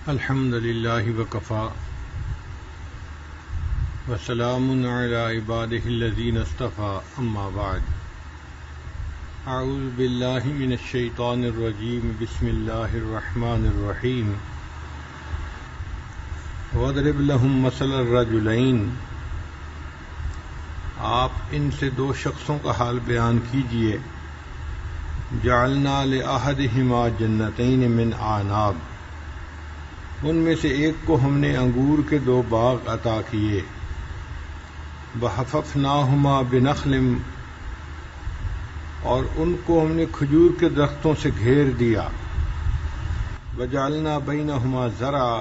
الحمد للہ وکفا وسلام علی عبادہ الذین اصطفى اما بعد اعوذ باللہ من الشیطان الرجیم بسم اللہ الرحمن الرحیم واضرب لهم مثل الرجلین آپ ان سے دو شخصوں کا حال بیان کیجئے جعلنا لأحدہما جنتین من اعناب ان میں سے ایک کو ہم نے انگور کے دو باغ عطا کیے وحففناہما بنخل اور ان کو ہم نے کھجور کے درختوں سے گھیر دیا وجعلنا بینہما زرعا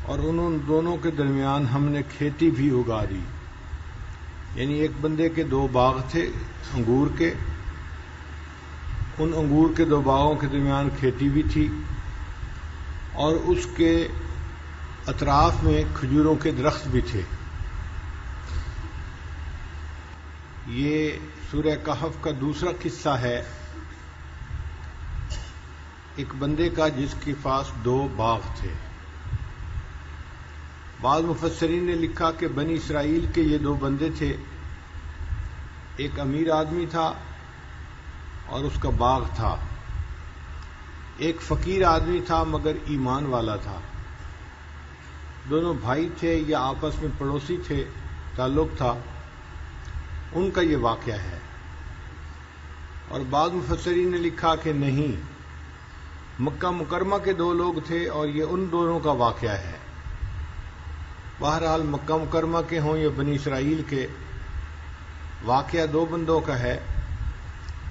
اور ان دونوں کے درمیان ہم نے کھیتی بھی اگا دی، یعنی ایک بندے کے دو باغ تھے انگور کے، ان انگور کے دو باغوں کے درمیان کھیتی بھی تھی اور اس کے اطراف میں کھجوروں کے درخت بھی تھے۔ یہ سورہ کہف کا دوسرا قصہ ہے، ایک بندے کا جس کے پاس دو باغ تھے۔ بعض مفسرین نے لکھا کہ بنی اسرائیل کے یہ دو بندے تھے، ایک امیر آدمی تھا اور اس کا باغ تھا، ایک فقیر آدمی تھا مگر ایمان والا تھا۔ دونوں بھائی تھے یا آپس میں پڑوسی تھے، تعلق تھا، ان کا یہ واقعہ ہے۔ اور بعض مفسرین نے لکھا کہ نہیں، مکہ مکرمہ کے دو لوگ تھے اور یہ ان دونوں کا واقعہ ہے۔ بہرحال مکہ مکرمہ کے ہوں یا بنی اسرائیل کے، واقعہ دو بندوں کا ہے۔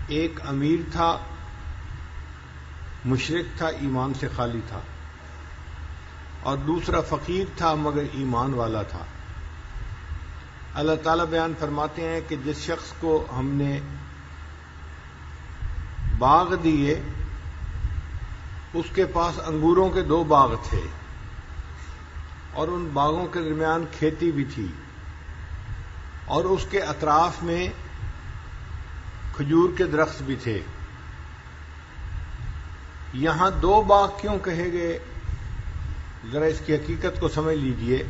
ایک امیر تھا، مشرک تھا، ایمان سے خالی تھا، اور دوسرا فقیر تھا مگر ایمان والا تھا۔ اللہ تعالیٰ بیان فرماتے ہیں کہ جس شخص کو ہم نے باغ دیے اس کے پاس انگوروں کے دو باغ تھے اور ان باغوں کے درمیان کھیتی بھی تھی اور اس کے اطراف میں کھجور کے درخت بھی تھے۔ یہاں دو باغ کیوں کہے گئے، ذرا اس کی حقیقت کو سمجھ لیجئے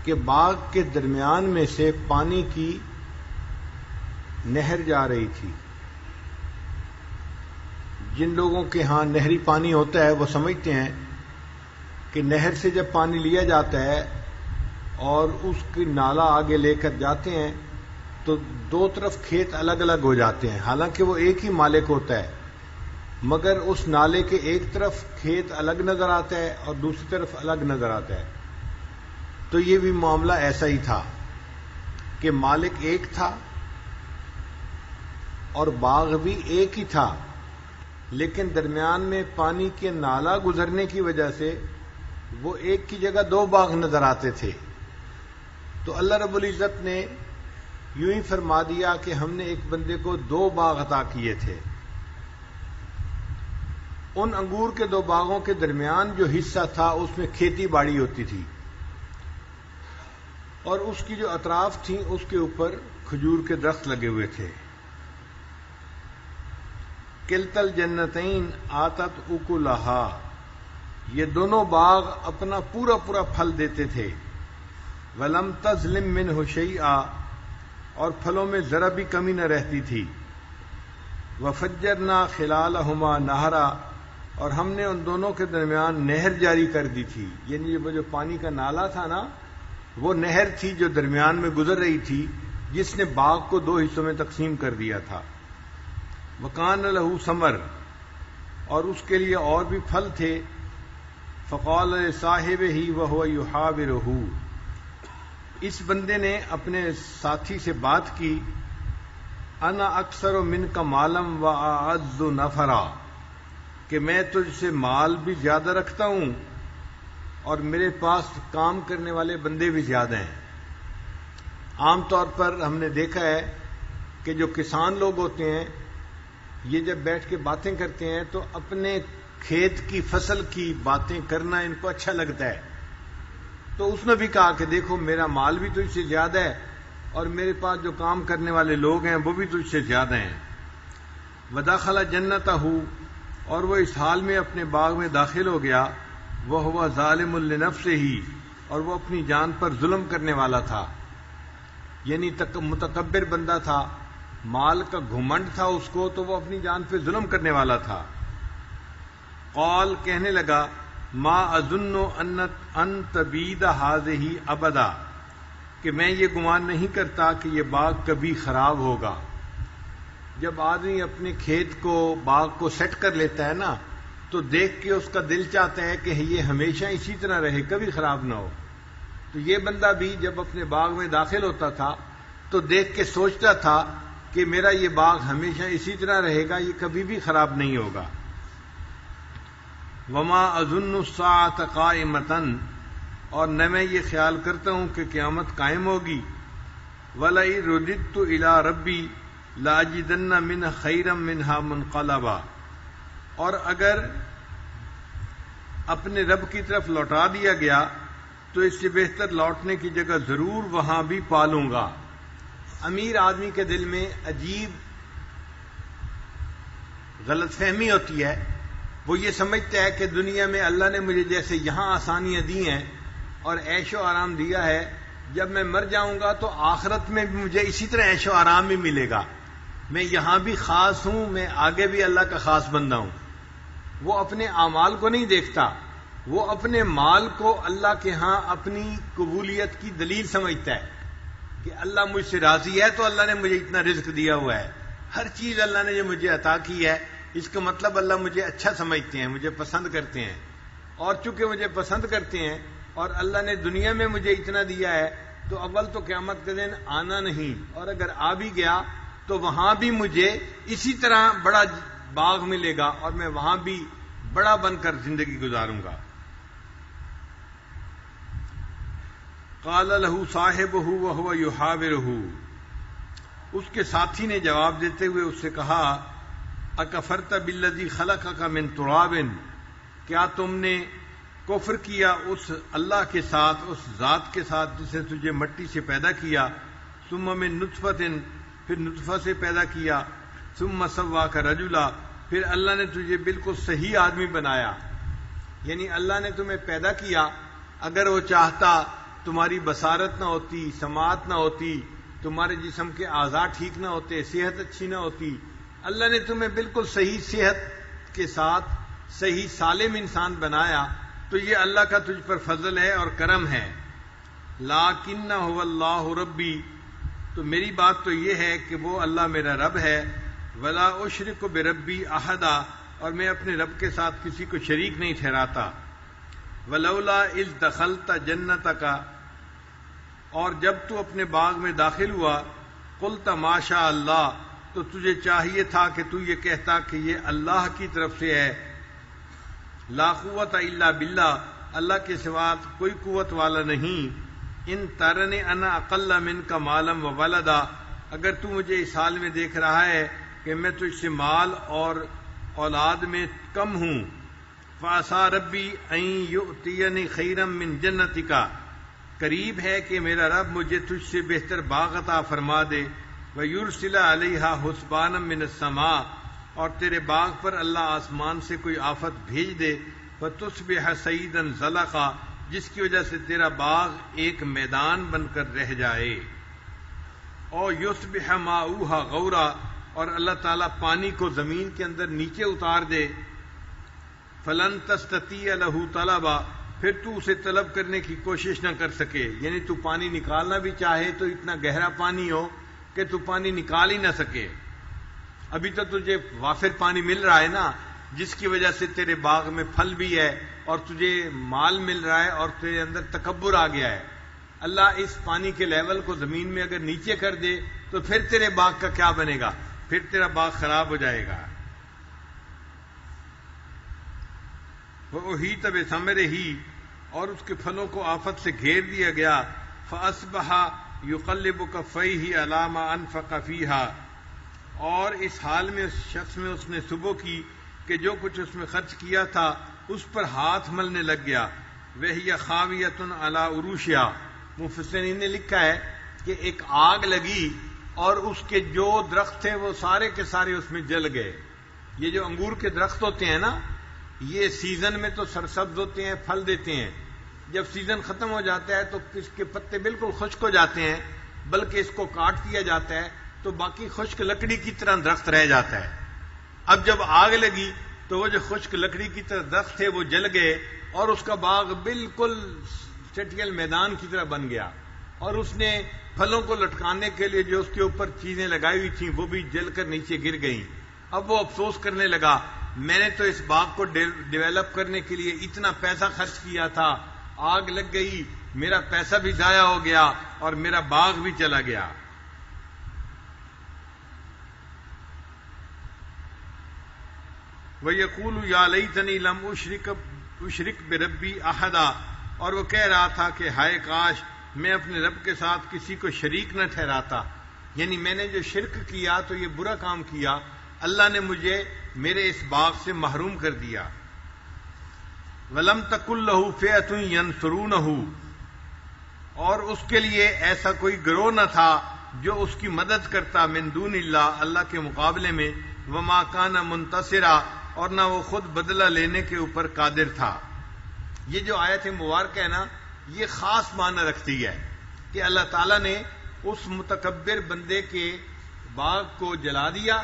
کہ باغ کے درمیان میں سے پانی کی نہر جا رہی تھی۔ جن لوگوں کے ہاں نہری پانی ہوتا ہے وہ سمجھتے ہیں کہ نہر سے جب پانی لیا جاتا ہے اور اس کی نالا آگے لے کر جاتے ہیں تو دو طرف کھیت الگ الگ ہو جاتے ہیں، حالانکہ وہ ایک ہی مالک ہوتا ہے، مگر اس نالے کے ایک طرف کھیت الگ نظر آتا ہے اور دوسری طرف الگ نظر آتا ہے۔ تو یہ بھی معاملہ ایسا ہی تھا کہ مالک ایک تھا اور باغ بھی ایک ہی تھا، لیکن درمیان میں پانی کے نالا گزرنے کی وجہ سے وہ ایک کی جگہ دو باغ نظر آتے تھے۔ تو اللہ رب العزت نے یوں ہی فرما دیا کہ ہم نے ایک بندے کو دو باغ عطا کیے تھے۔ ان انگور کے دو باغوں کے درمیان جو حصہ تھا اس میں کھیتی باڑی ہوتی تھی اور اس کی جو اطراف تھیں اس کے اوپر کھجور کے درخت لگے ہوئے تھے۔ کلتا الجنتین آتت اکلہا، یہ دونوں باغ اپنا پورا پورا پھل دیتے تھے۔ ولم تظلم منہ شیئا، اور پھلوں میں ذرا بھی کمی نہ رہتی تھی۔ وفجرنا خلالہما نہرا، اور ہم نے ان دونوں کے درمیان نہر جاری کر دی تھی، یعنی وہ جو پانی کا نالا تھا نا، وہ نہر تھی جو درمیان میں گزر رہی تھی، جس نے باغ کو دو حصوں میں تقسیم کر دیا تھا۔ وکان لہ ثمر، اور اس کے لیے اور بھی پھل تھے۔ فقال لصاحبہ وہو یحاورہ، اس بندے نے اپنے ساتھی سے بات کی، انا اکثر منک مالا واعز نفرا، کہ میں تجھ سے مال بھی زیادہ رکھتا ہوں اور میرے پاس کام کرنے والے بندے بھی زیادہ ہیں۔ عام طور پر ہم نے دیکھا ہے کہ جو کسان لوگ ہوتے ہیں یہ جب بیٹھ کے باتیں کرتے ہیں تو اپنے کھیت کی فصل کی باتیں کرنا ان کو اچھا لگتا ہے۔ تو اس نے بھی کہا کہ دیکھو میرا مال بھی تجھ سے زیادہ ہے اور میرے پاس جو کام کرنے والے لوگ ہیں وہ بھی تجھ سے زیادہ ہیں۔ ودخل جنتہ، اور وہ اس حال میں اپنے باغ میں داخل ہو گیا، وَهُوَ ظَالِمٌ لِنَفْسِهِ، اور وہ اپنی جان پر ظلم کرنے والا تھا، یعنی متکبر بندہ تھا، مال کا گھمنڈ تھا اس کو، تو وہ اپنی جان پہ ظلم کرنے والا تھا۔ قال، کہنے لگا، ما اظن ان تبید هذه ابدا، کہ میں یہ گمان نہیں کرتا کہ یہ باغ کبھی خراب ہوگا۔ جب آدمی اپنے کھیت کو، باغ کو سیٹ کر لیتا ہے نا، تو دیکھ کے اس کا دل چاہتا ہے کہ یہ ہمیشہ اسی طرح رہے، کبھی خراب نہ ہو۔ تو یہ بندہ بھی جب اپنے باغ میں داخل ہوتا تھا تو دیکھ کے سوچتا تھا کہ میرا یہ باغ ہمیشہ اسی طرح رہے گا، یہ کبھی بھی خراب نہیں ہوگا۔ وما اظن الساعة قائمة، اور نہ میں یہ خیال کرتا ہوں کہ قیامت قائم ہوگی۔ وَلَئِن رُدِدتُّ إِلَىٰ رَبِّي لَأَجِدَنَّ مِنْهَ خَيْرًا مِنْهَا مُنْقَلَبًا، اور اگر اپنے رب کی طرف لوٹا دیا گیا تو اس سے بہتر لوٹنے کی جگہ ضرور وہاں بھی پالوں گا۔ امیر آدمی کے دل میں عجیب غلط فہمی ہوتی ہے، وہ یہ سمجھتا ہے کہ دنیا میں اللہ نے مجھے جیسے یہاں آسانیاں دی ہیں اور عیش و آرام دیا ہے، جب میں مر جاؤں گا تو آخرت میں بھی مجھے اسی طرح عیش و آرام ہی ملے گا، میں یہاں بھی خاص ہوں، میں آگے بھی اللہ کا خاص بندہ ہوں۔ وہ اپنے اعمال کو نہیں دیکھتا، وہ اپنے مال کو اللہ کے ہاں اپنی قبولیت کی دلیل سمجھتا ہے کہ اللہ مجھ سے راضی ہے تو اللہ نے مجھے اتنا رزق دیا ہوا ہے، ہر چیز اللہ نے جو مجھے عطا کی ہے اس کا مطلب اللہ مجھے اچھا سمجھتے ہیں، مجھے پسند کرتے ہیں، اور چونکہ مجھے پسند کرتے ہیں اور اللہ نے دنیا میں مجھے اتنا دیا ہے تو اول تو قیامت کے دن آنا نہیں، اور اگر آ بھی گیا تو وہاں بھی مجھے اسی طرح بڑا باغ ملے گا اور میں وہاں بھی بڑا بن کر زندگی گزاروں گا۔ قال له صاحبه وهو يحاوره، اس کے ساتھی نے جواب دیتے ہوئے اس سے کہا، اکفرت بالذی خلقک من تراب، کیا تم نے کفر کیا اس اللہ کے ساتھ، اس ذات کے ساتھ جس نے تجھے مٹی سے پیدا کیا، ثم من نطفۃ، پھر نطفہ سے پیدا کیا، ثم سواک رجلا، پھر اللہ نے تجھے بالکل صحیح آدمی بنایا، یعنی اللہ نے تمہیں پیدا کیا، اگر وہ چاہتا تمہاری بصارت نہ ہوتی، سماعت نہ ہوتی، تمہارے جسم کے اعضاء ٹھیک نہ ہوتے، صحت اچھی نہ ہوتی، اللہ نے تمہیں بالکل صحیح صحت کے ساتھ صحیح سالم انسان بنایا، تو یہ اللہ کا تجھ پر فضل ہے اور کرم ہے۔ لیکن هو اللہ ربی، تو میری بات تو یہ ہے کہ وہ اللہ میرا رب ہے، ولا اشرک بربی احدا، اور میں اپنے رب کے ساتھ کسی کو شریک نہیں ٹھہراتا۔ ولولا اذ دخلت جنتک، اور جب تو اپنے باغ میں داخل ہوا، قلت ما شاء اللہ، تو تجھے چاہیے تھا کہ تو یہ کہتا کہ یہ اللہ کی طرف سے ہے، لا قوت الا باللہ، اللہ کے سوا کوئی قوت والا نہیں، ان ترنی انا اقل منک مالا و ولدا، اگر تو مجھے اس حال میں دیکھ رہا ہے کہ میں تجھ سے مال اور اولاد میں کم ہوں، فعسى ربی ان یؤتینی خیرا من جنتک، قریب ہے کہ میرا رب مجھے تجھ سے بہتر باغ عطا فرما دے، وَيُرْسِلَ عَلَيْهَا حُسْبَانًا مِّنَ السَّمَاءِ، اور تیرے باغ پر اللہ آسمان سے کوئی آفت بھیج دے، فَتُصْبِحَ صَعِيدًا زَلَقًا، جس کی وجہ سے تیرا باغ ایک میدان بن کر رہ جائے، اور يُصْبِحَ مَاؤُهَا غَوْرًا، اور اللہ تعالیٰ پانی کو زمین کے اندر نیچے اتار دے، فَلَن تَسْتَطِيعَ لَهُ طَلَبًا، پھر تو اسے طلب کرنے کی کوشش نہ کر سکے، یعنی تو پانی نکالنا بھی چاہے تو اتنا گہرا پانی ہو کہ تو پانی نکال ہی نہ سکے۔ ابھی تو تجھے وافر پانی مل رہا ہے نا، جس کی وجہ سے تیرے باغ میں پھل بھی ہے اور تجھے مال مل رہا ہے اور تیرے اندر تکبر آ گیا ہے۔ اللہ اس پانی کے لیول کو زمین میں اگر نیچے کر دے تو پھر تیرے باغ کا کیا بنے گا، پھر تیرا باغ خراب ہو جائے گا۔ وَأُحِيطَ بِثَمَرِهِ، اور اس کے پھلوں کو آفت سے گھیر دیا گیا، فَأَصْبَحَ يُقَلِّبُ كَفَّيْهِ عَلَىٰ مَا أَنفَقَ فِيهَا، اور اس حال میں اس شخص میں اس نے صبح کی کہ جو کچھ اس میں خرچ کیا تھا اس پر ہاتھ ملنے لگ گیا، وَهِيَ خَاوِيَةٌ عَلَىٰ عُرُوشِهَا، مفسرین نے لکھا ہے کہ ایک آگ لگی اور اس کے جو درخت تھے وہ سارے کے سارے اس میں جل گئے۔ یہ جو انگور کے درخت ہوتے ہیں نا، یہ سیزن میں تو سرسبز ہوتے ہیں، پھل دیتے ہیں، جب سیزن ختم ہو جاتا ہے تو اس کے پتے بالکل خشک ہو جاتے ہیں، بلکہ اس کو کاٹ دیا جاتا ہے تو باقی خشک لکڑی کی طرح درخت رہ جاتا ہے۔ اب جب آگ لگی تو وہ جو خشک لکڑی کی طرح درخت تھے وہ جل گئے، اور اس کا باغ بالکل چٹیل میدان کی طرح بن گیا، اور اس نے پھلوں کو لٹکانے کے لیے جو اس کے اوپر چیزیں لگائی ہوئی تھیں وہ بھی جل کر نیچے گر گئیں۔ اب وہ افسوس کرنے لگا، میں نے تو اس باغ کو ڈیولپ کرنے کے لیے اتنا پیسہ خرچ کیا تھا، آگ لگ گئی، میرا پیسہ بھی ضائع ہو گیا اور میرا باغ بھی چلا گیا۔ وَيَقُولُ يَا لَيْتَنِي لَمْ أُشْرِكْ بِرَبِّي أَحَدًا، اور وہ کہہ رہا تھا کہ ہائے کاش میں اپنے رب کے ساتھ کسی کو شریک نہ ٹھہراتا، یعنی میں نے جو شرک کیا تو یہ برا کام کیا، اللہ نے مجھے میرے اس باغ سے محروم کر دیا۔ وَلَمْ تَكُن لَّهُ فِئَةٌ يَنصُرُونَهُ، اور اس کے لیے ایسا کوئی گروہ نہ تھا جو اس کی مدد کرتا، من دون اللہ، اللہ کے مقابلے میں، وَمَا كَانَ مُنتَصِرًا، اور نہ وہ خود بدلہ لینے کے اوپر قادر تھا۔ یہ جو آیت مبارکہ ہے نا، یہ خاص معنی رکھتی ہے کہ اللہ تعالیٰ نے اس متکبر بندے کے باغ کو جلا دیا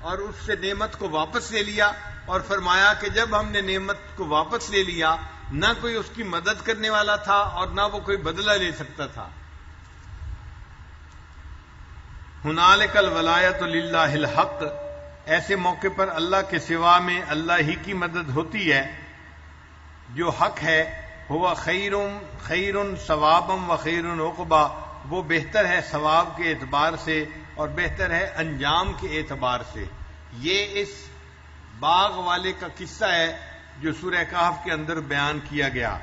اور اس سے نعمت کو واپس لے لیا، اور فرمایا کہ جب ہم نے نعمت کو واپس لے لیا نہ کوئی اس کی مدد کرنے والا تھا اور نہ وہ کوئی بدلہ لے سکتا تھا۔ ہنالک الولایۃ للہ الحق، ایسے موقع پر اللہ کے سوا میں اللہ ہی کی مدد ہوتی ہے جو حق ہے۔ ہوا خیر ثوابا و خیر عقبا، وہ بہتر ہے ثواب کے اعتبار سے اور بہتر ہے انجام کے اعتبار سے۔ یہ اس باغ والے کا قصہ ہے جو سورہ کہف کے اندر بیان کیا گیا۔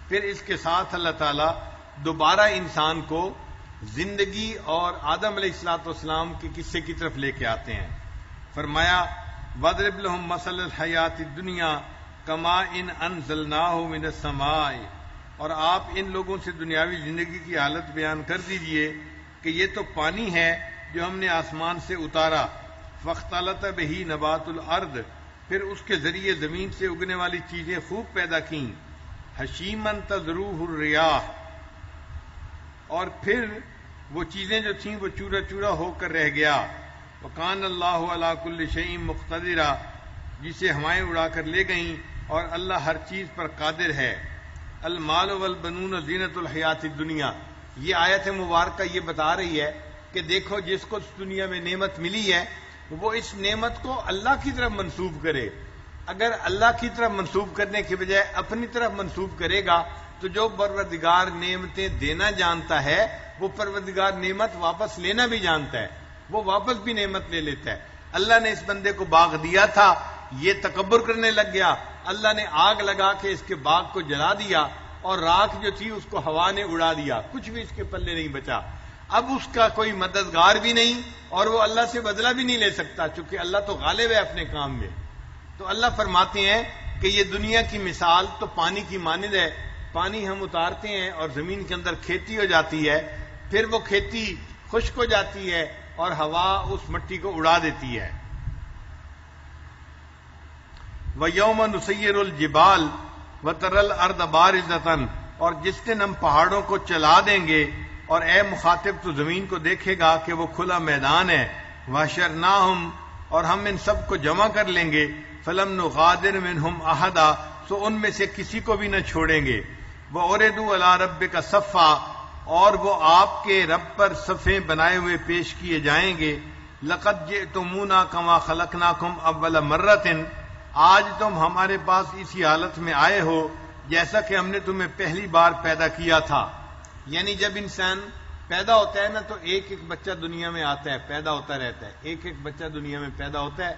پھر اس کے ساتھ اللہ تعالیٰ دوبارہ انسان کو زندگی اور آدم علیہ السلام کے قصے کی طرف لے کے آتے ہیں۔ فرمایا وَاضْرِبْ لَهُم مَثَلَ الْحَيَاةِ الدُّنْيَا كَمَاءٍ أَنزَلْنَاهُ مِنَ السَّمَاءِ، اور آپ ان لوگوں سے دنیاوی زندگی کی حالت بیان کر دیجئے کہ یہ تو پانی ہے جو ہم نے آسمان سے اتارا، فَاخْتَلَطَ بِهِ نَبَاتُ الْأَرْضِ، پھر اس کے ذریعے زمین سے اگنے والی چیزیں خوب پیدا کیں، حشیماً تذروہ الریاح، اور پھر وہ چیزیں جو تھیں وہ چورا چورا ہو کر رہ گیا، وَكَانَ اللَّهُ عَلَى كُلِّ شَيْءٍ مُقْتَدِرًا، جسے ہوائیں اڑا کر لے گئیں اور اللہ ہر چیز پر قادر ہے۔ المال والبنون زینت الحیات الدنیا، یہ آیت مبارکہ یہ بتا رہی ہے کہ دیکھو جس کو اس دنیا میں نعمت ملی ہے وہ اس نعمت کو اللہ کی طرف منسوب کرے۔ اگر اللہ کی طرف منسوب کرنے کے بجائے اپنی طرف منسوب کرے گا تو جو پروردگار نعمتیں دینا جانتا ہے وہ پروردگار نعمت واپس لینا بھی جانتا ہے، وہ واپس بھی نعمت لے لیتا ہے۔ اللہ نے اس بندے کو باغ دیا تھا، یہ تکبر کرنے لگ گیا، اللہ نے آگ لگا کے اس کے باغ کو جلا دیا اور راکھ جو تھی اس کو ہوا نے اڑا دیا، کچھ بھی اس کے پلے نہیں بچا۔ اب اس کا کوئی مددگار بھی نہیں اور وہ اللہ سے بدلہ بھی نہیں لے سکتا، چونکہ اللہ تو غالب ہے اپنے کام میں۔ تو اللہ فرماتے ہیں کہ یہ دنیا کی مثال تو پانی کی مانند ہے، پانی ہم اتارتے ہیں اور زمین کے اندر کھیتی ہو جاتی ہے، پھر وہ کھیتی خشک ہو جاتی ہے اور ہوا اس مٹی کو اڑا دیتی ہے۔ وَيَوْمَ نُسَيِّرُ الْجِبَالَ وَتَرَى الْأَرْضَ بَارِزَةً، اور جس دن ہم پہاڑوں کو چلا دیں گے اور اے مخاطب تو زمین کو دیکھے گا کہ وہ کھلا میدان ہے۔ وَحَشَرْنَاهُمْ، اور ہم ان سب کو جمع کر لیں گے، فَلَمْ نُغَادِرْ مِنْهُمْ أَحَدًا، سو ان میں سے کسی کو بھی نہ چھوڑیں گے۔ وَعُرِضُوا عَلَىٰ رَبِّكَ صَفًّا، اور وہ آپ کے رب پر صفیں بنائے ہوئے پیش کیے جائیں گے۔ لَقَدْ جِئْتُمُونَا كَمَا خَلَقْنَاكُمْ أَوَّلَ مَرَّةٍ، آج تم ہمارے پاس اسی حالت میں آئے ہو جیسا کہ ہم نے تمہیں پہلی بار پیدا کیا تھا۔ یعنی جب انسان پیدا ہوتا ہے نا تو ایک ایک بچہ دنیا میں آتا ہے، پیدا ہوتا رہتا ہے، ایک ایک بچہ دنیا میں پیدا ہوتا ہے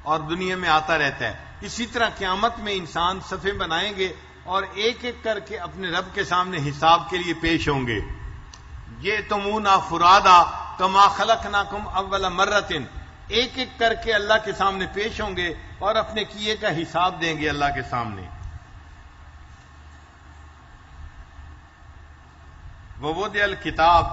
اور دنیا میں آتا رہتا ہے۔ اسی طرح قیامت میں انسان صفیں بنائیں گے اور ایک ایک کر کے اپنے رب کے سامنے حساب کے لیے پیش ہوں گے۔ جئتمونا فرادا کما خلقناکم اول مرۃ، ایک ایک کر کے اللہ کے سامنے پیش ہوں گے اور اپنے کیے کا حساب دیں گے اللہ کے سامنے۔ ووضع الکتاب،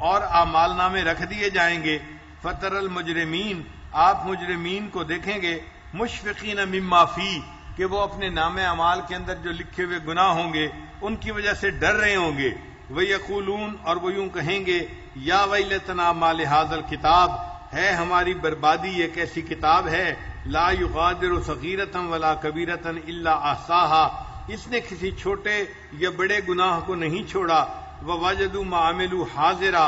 اور اعمال نامے رکھ دیے جائیں گے۔ فتر المجرمین، آپ مجرمین کو دیکھیں گے، مشفقین مما فی، کہ وہ اپنے نام اعمال کے اندر جو لکھے ہوئے گناہ ہوں گے ان کی وجہ سے ڈر رہے ہوں گے. وَيَقُولُونَ اور وہ یوں کہیں گے یا ویلتنا ما لہذا الکتاب ہے ہماری بربادی یہ کیسی کتاب ہے لا یغادر صغیرۃ ولا کبیرۃ الا احصاها اس نے کسی چھوٹے یا بڑے گناہ کو نہیں چھوڑا. ووجدوا ما عملوا حاضرا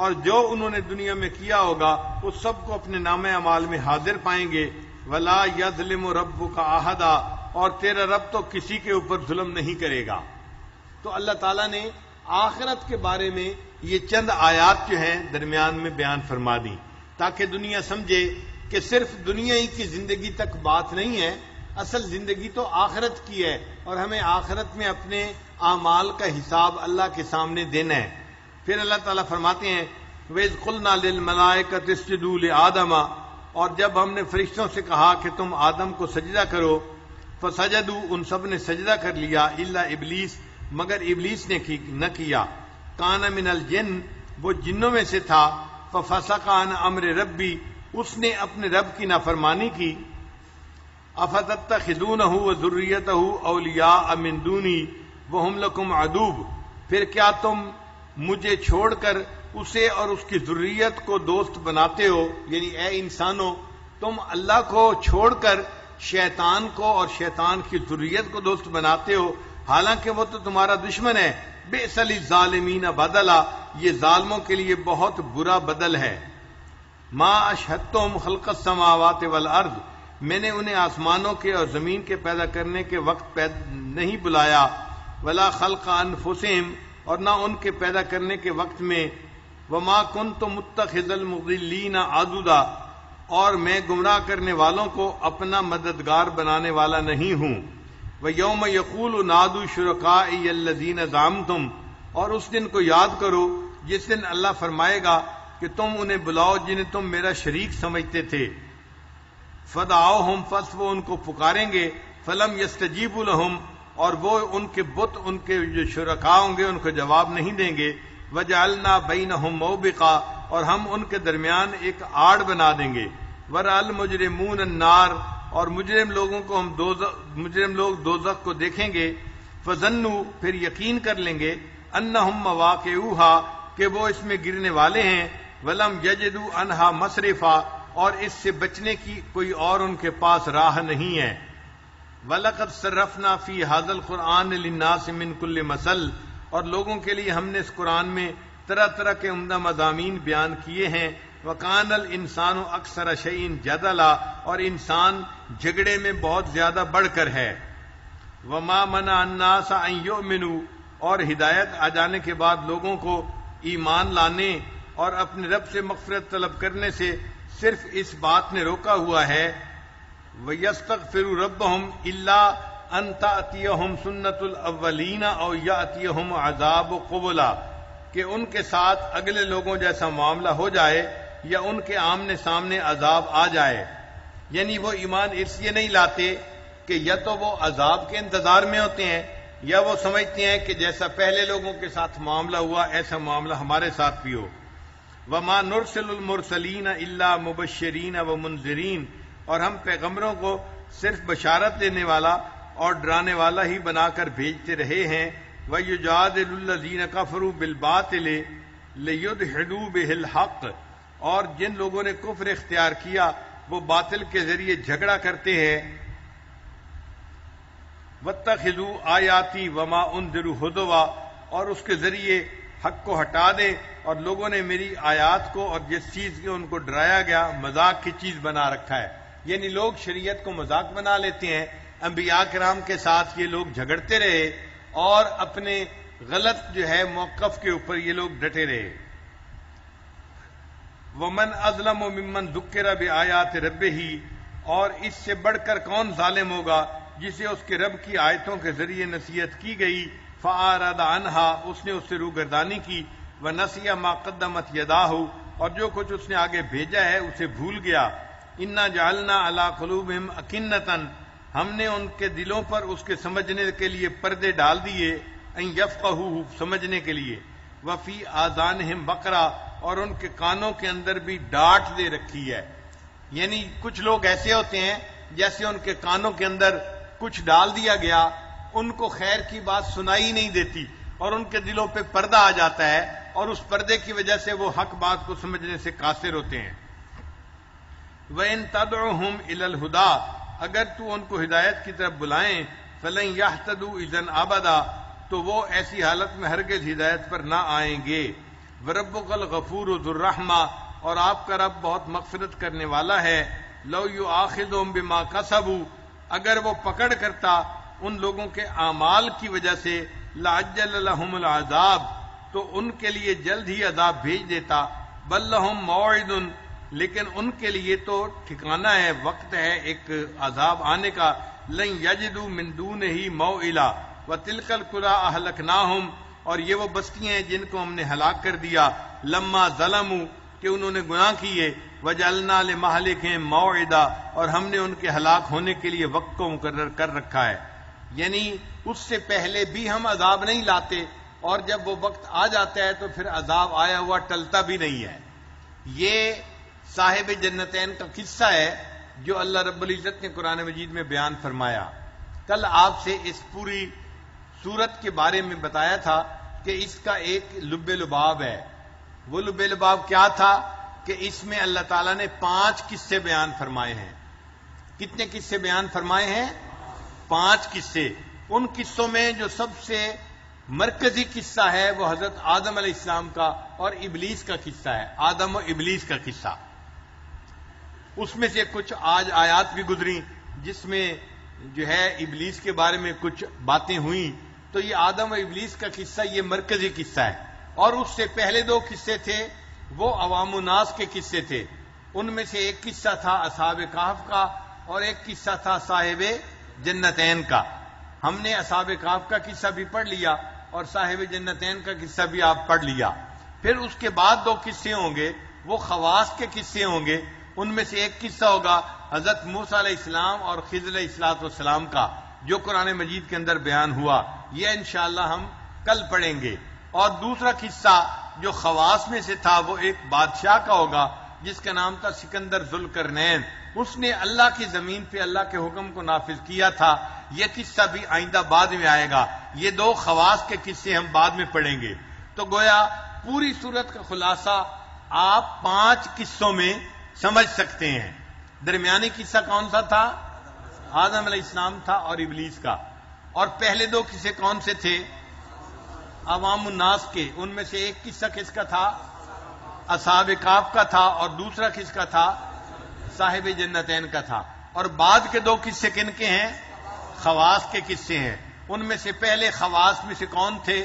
اور جو انہوں نے دنیا میں کیا ہوگا اس سب کو اپنے نام اعمال میں حاضر پائیں گے. ولا یظلم ربک احدا اور تیرا رب تو کسی کے اوپر ظلم نہیں کرے گا. تو اللہ تعالیٰ نے آخرت کے بارے میں یہ چند آیات جو ہیں درمیان میں بیان فرما دی تاکہ دنیا سمجھے کہ صرف دنیا ہی کی زندگی تک بات نہیں ہے، اصل زندگی تو آخرت کی ہے اور ہمیں آخرت میں اپنے اعمال کا حساب اللہ کے سامنے دینا ہے. پھر اللہ تعالیٰ فرماتے ہیں وَإِذْ قُلْنَا لِلْمَلَائِكَةِ اسْجُدُوا لِآدَمَ اور جب ہم نے فرشتوں سے کہا کہ تم آدم کو سجدہ کرو فسجدوا ان سب نے سجدہ کر لیا الا ابلیس مگر ابلیس نے نہ کیا. کان من الجن وہ جنوں میں سے تھا. ففسق عن امر ربی اس نے اپنے رب کی نافرمانی کی. افتتخذونہ وذریتہ اولیاء من دونی وہم لکم عدو پھر کیا تم مجھے چھوڑ کر اسے اور اس کی ذریت کو دوست بناتے ہو، یعنی اے انسانوں تم اللہ کو چھوڑ کر شیطان کو اور شیطان کی ذریت کو دوست بناتے ہو حالانکہ وہ تو تمہارا دشمن ہے. بئس للظالمین بدلا یہ ظالموں کے لیے بہت برا بدل ہے. ما اشہدتم خلق السماوات والارض میں نے انہیں آسمانوں کے اور زمین کے پیدا کرنے کے وقت نہیں بلایا. ولا خلق انفسہم اور نہ ان کے پیدا کرنے کے وقت میں. وما کنت متخذ المضلین عضدا اور میں گمراہ کرنے والوں کو اپنا مددگار بنانے والا نہیں ہوں. وَيَوْمَ يَقُولُ نَادُوا شُرَكَائِيَ الَّذِينَ زَعَمْتُمْ اور اس دن کو یاد کرو جس دن اللہ فرمائے گا کہ تم انہیں بلاؤ جنہیں تم میرا شریک سمجھتے تھے. فَدَعَوْهُمْ پس وہ ان کو پکاریں گے. فَلَمْ يَسْتَجِيبُوا لَهُمْ اور وہ ان کے بت ان کے جو شرکا ہوں گے ان کو جواب نہیں دیں گے. وَجَعَلْنَا بَيْنَهُمْ مَوْبِقًا اور ہم ان کے درمیان ایک آڑ بنا دیں گے. وَرَأَى الْمُجْرِمُونَ النَّارَ اور مجرم لوگ دوزخ کو دیکھیں گے. فَظَنُّوا پھر یقین کر لیں گے أَنَّهُمْ مَوَاقِعُوهَا کہ وہ اس میں گرنے والے ہیں. وَلَمْ يَجِدُوا عَنْهَا مَصْرِفًا اور اس سے بچنے کی کوئی اور ان کے پاس راہ نہیں ہے. وَلَقَدْ صَرَّفْنَا فِي هَذَا الْقُرْآنِ لِلنَّاسِ مِنْ كُلِّ مَثَلٍ اور لوگوں کے لیے ہم نے اس قرآن میں طرح طرح کے عمدہ مضامین بیان کیے ہیں. وَقَانَ الْإِنسَانُ أَكْثَرَ شَيْءٍ جَدَلًا اور انسان جھگڑے میں بہت زیادہ بڑھ کر ہے. وَمَا مَنَعَ النَّاسَ أَن يُؤْمِنُوا اور ہدایت آ جانے کے بعد لوگوں کو ایمان لانے اور اپنے رب سے مغفرت طلب کرنے سے صرف اس بات نے روکا ہوا ہے وَيَسْتَغْفِرُوا رَبَّهُمْ إِلَّا أَن تَأْتِيَهُمْ سُنَّةُ الْأَوَّلِينَ أَوْ يَأْتِيَهُمْ عَذَابُ قُبُلًا کہ ان کے ساتھ اگلے لوگوں جیسا معاملہ ہو جائے یا ان کے آمنے سامنے عذاب آ جائے. یعنی وہ ایمان اس لیے نہیں لاتے کہ یا تو وہ عذاب کے انتظار میں ہوتے ہیں یا وہ سمجھتے ہیں کہ جیسا پہلے لوگوں کے ساتھ معاملہ ہوا ایسا معاملہ ہمارے ساتھ بھی ہو. وَمَا نُرْسِلُ الْمُرْسَلِينَ إِلَّا مُبَشِّرِينَ وَمُنذِرِينَ اور ہم پیغمبروں کو صرف بشارت دینے والا اور ڈرانے والا ہی بنا کر بھیجتے رہے ہیں. وَيُجَادِلُ الَّذِينَ كَفَرُوا بِالْبَاطِلِ لِيُدْحِضُوا بِهِ الْحَقَّ اور جن لوگوں نے کفر اختیار کیا وہ باطل کے ذریعے جھگڑا کرتے ہیں. وَاتَّخِذُوا آیَاتِي وَمَا أُنذِرُوا هُزُوًا اور اس کے ذریعے حق کو ہٹا دے اور لوگوں نے میری آیات کو اور جس چیز کے ان کو ڈرایا گیا مذاق کی چیز بنا رکھا ہے. یعنی لوگ شریعت کو مذاق بنا لیتے ہیں. انبیاء کرام کے ساتھ یہ لوگ جھگڑتے رہے اور اپنے غلط جو ہے موقف کے اوپر یہ لوگ ڈٹے رہے. وَمَنْ أَظْلَمُ مِمَّنْ ذُكِّرَ بِآيَاتِ رَبِّهِ اور اس سے بڑھ کر کون ظالم ہوگا جسے اس کے رب کی آیتوں کے ذریعے نصیحت کی گئی. فَأَعْرَضَ عَنْهَا اس نے اس سے روگردانی کی. وَنَسِيَ مَا قَدَّمَتْ يَدَاهُ اور جو کچھ اس نے آگے بھیجا ہے اسے بھول گیا. إِنَّا جَعَلْنَا عَلَىٰ قُلُوبِهِمْ أَكِنَّةً ہم نے ان کے دلوں پر اس کے سمجھنے کے لیے پردے ڈال دیے. أَن يَفْقَهُوهُ سمجھنے کے لیے. وَفِي آذَانِهِمْ وَقْرًا اور ان کے کانوں کے اندر بھی ڈانٹ دے رکھی ہے. یعنی کچھ لوگ ایسے ہوتے ہیں جیسے ان کے کانوں کے اندر کچھ ڈال دیا گیا، ان کو خیر کی بات سنائی نہیں دیتی اور ان کے دلوں پہ پردہ آ جاتا ہے، اور اس پردے کی وجہ سے وہ حق بات کو سمجھنے سے قاصر ہوتے ہیں۔ وَإِن تَدْعُهُمْ إِلَى الْهُدَىٰ، اگر تو ان کو ہدایت کی طرف بلائیں، فَلَن يَهْتَدُوا إِذًا أَبَدًا، تو وہ ایسی حالت میں ہرگز ہدایت پر نہ آئیں گے۔ وَرَبُّكَ الْغَفُورُ ذُو الرَّحْمَةِ، اور آپ کا رب بہت مغفرت کرنے والا ہے۔ لَوْ يُؤَاخِذُهُم بِمَا كَسَبُوا، اگر وہ پکڑ کرتا ان لوگوں کے اعمال کی وجہ سے، لَعَجَّلَ لَهُمُ الْعَذَابَ، تو ان کے لیے جلد ہی عذاب بھیج دیتا۔ بل لہم موعد، لیکن ان کے لیے تو ٹھکانہ ہے، وقت ہے ایک عذاب آنے کا۔ لن یجدوا من دونہ موئلا وتلک القری اہلکناہم، اور یہ وہ بستیاں ہیں جن کو ہم نے ہلاک کر دیا، لما ظلموا، کہ انہوں نے گناہ کیے، وجعلنا لمہلکہم موعدا، اور ہم نے ان کے ہلاک ہونے کے لیے وقت کو مقرر کر رکھا ہے۔ یعنی اس سے پہلے بھی ہم عذاب نہیں لاتے، اور جب وہ وقت آ جاتا ہے تو پھر عذاب آیا ہوا ٹلتا بھی نہیں ہے۔ یہ صاحب جنتین کا قصہ ہے جو اللہ رب العزت نے قرآن مجید میں بیان فرمایا۔ کل آپ سے اس پوری سورت کے بارے میں بتایا تھا کہ اس کا ایک لب لباب ہے۔ وہ لب لباب کیا تھا کہ اس میں اللہ تعالیٰ نے 5 قصے بیان فرمائے ہیں۔ کتنے قصے بیان فرمائے ہیں؟ 5 قصے۔ ان قصوں میں جو سب سے مرکزی قصہ ہے وہ حضرت آدم علیہ السلام کا اور ابلیس کا قصہ ہے، آدم و ابلیس کا قصہ۔ اس میں سے کچھ آج آیات بھی گزری جس میں جو ہے ابلیس کے بارے میں کچھ باتیں ہوئیں، تو یہ آدم و ابلیس کا قصہ یہ مرکزی قصہ ہے۔ اور اس سے پہلے 2 قصے تھے وہ عوام الناس کے قصے تھے۔ ان میں سے ایک قصہ تھا اصحاب کہف کا اور ایک قصہ تھا صاحب جنتین کا۔ ہم نے اصحاب کہف کا قصہ بھی پڑھ لیا اور صاحب جنتین کا قصہ بھی آپ پڑھ لیا۔ پھر اس کے بعد 2 قصے ہوں گے، وہ خواص کے قصے ہوں گے۔ ان میں سے ایک قصہ ہوگا حضرت موسیٰ علیہ السلام اور خضر علیہ السلام کا، جو قرآن مجید کے اندر بیان ہوا۔ یہ انشاءاللہ ہم کل پڑھیں گے۔ اور دوسرا قصہ جو خواص میں سے تھا وہ ایک بادشاہ کا ہوگا جس کا نام تھا سکندر ذوالقرنین۔ اس نے اللہ کی زمین پہ اللہ کے حکم کو نافذ کیا تھا۔ یہ قصہ بھی آئندہ بعد میں آئے گا۔ یہ 2 خواص کے قصے ہم بعد میں پڑھیں گے۔ تو گویا پوری سورت کا خلاصہ آپ 5 قصوں میں سمجھ سکتے ہیں۔ درمیانی قصہ کون سا تھا؟ آدم علیہ السلام تھا اور ابلیس کا۔ اور پہلے 2 قصے کون سے تھے؟ عوام الناس کے۔ ان میں سے ایک قصہ کس کا تھا؟ اصحاب کہف کا تھا، اور دوسرا کس کا تھا؟ صاحب جنتین کا تھا۔ اور بعد کے 2 قصے کن کے ہیں؟ خواص کے قصے ہیں۔ ان میں سے پہلے خواص میں سے کون تھے؟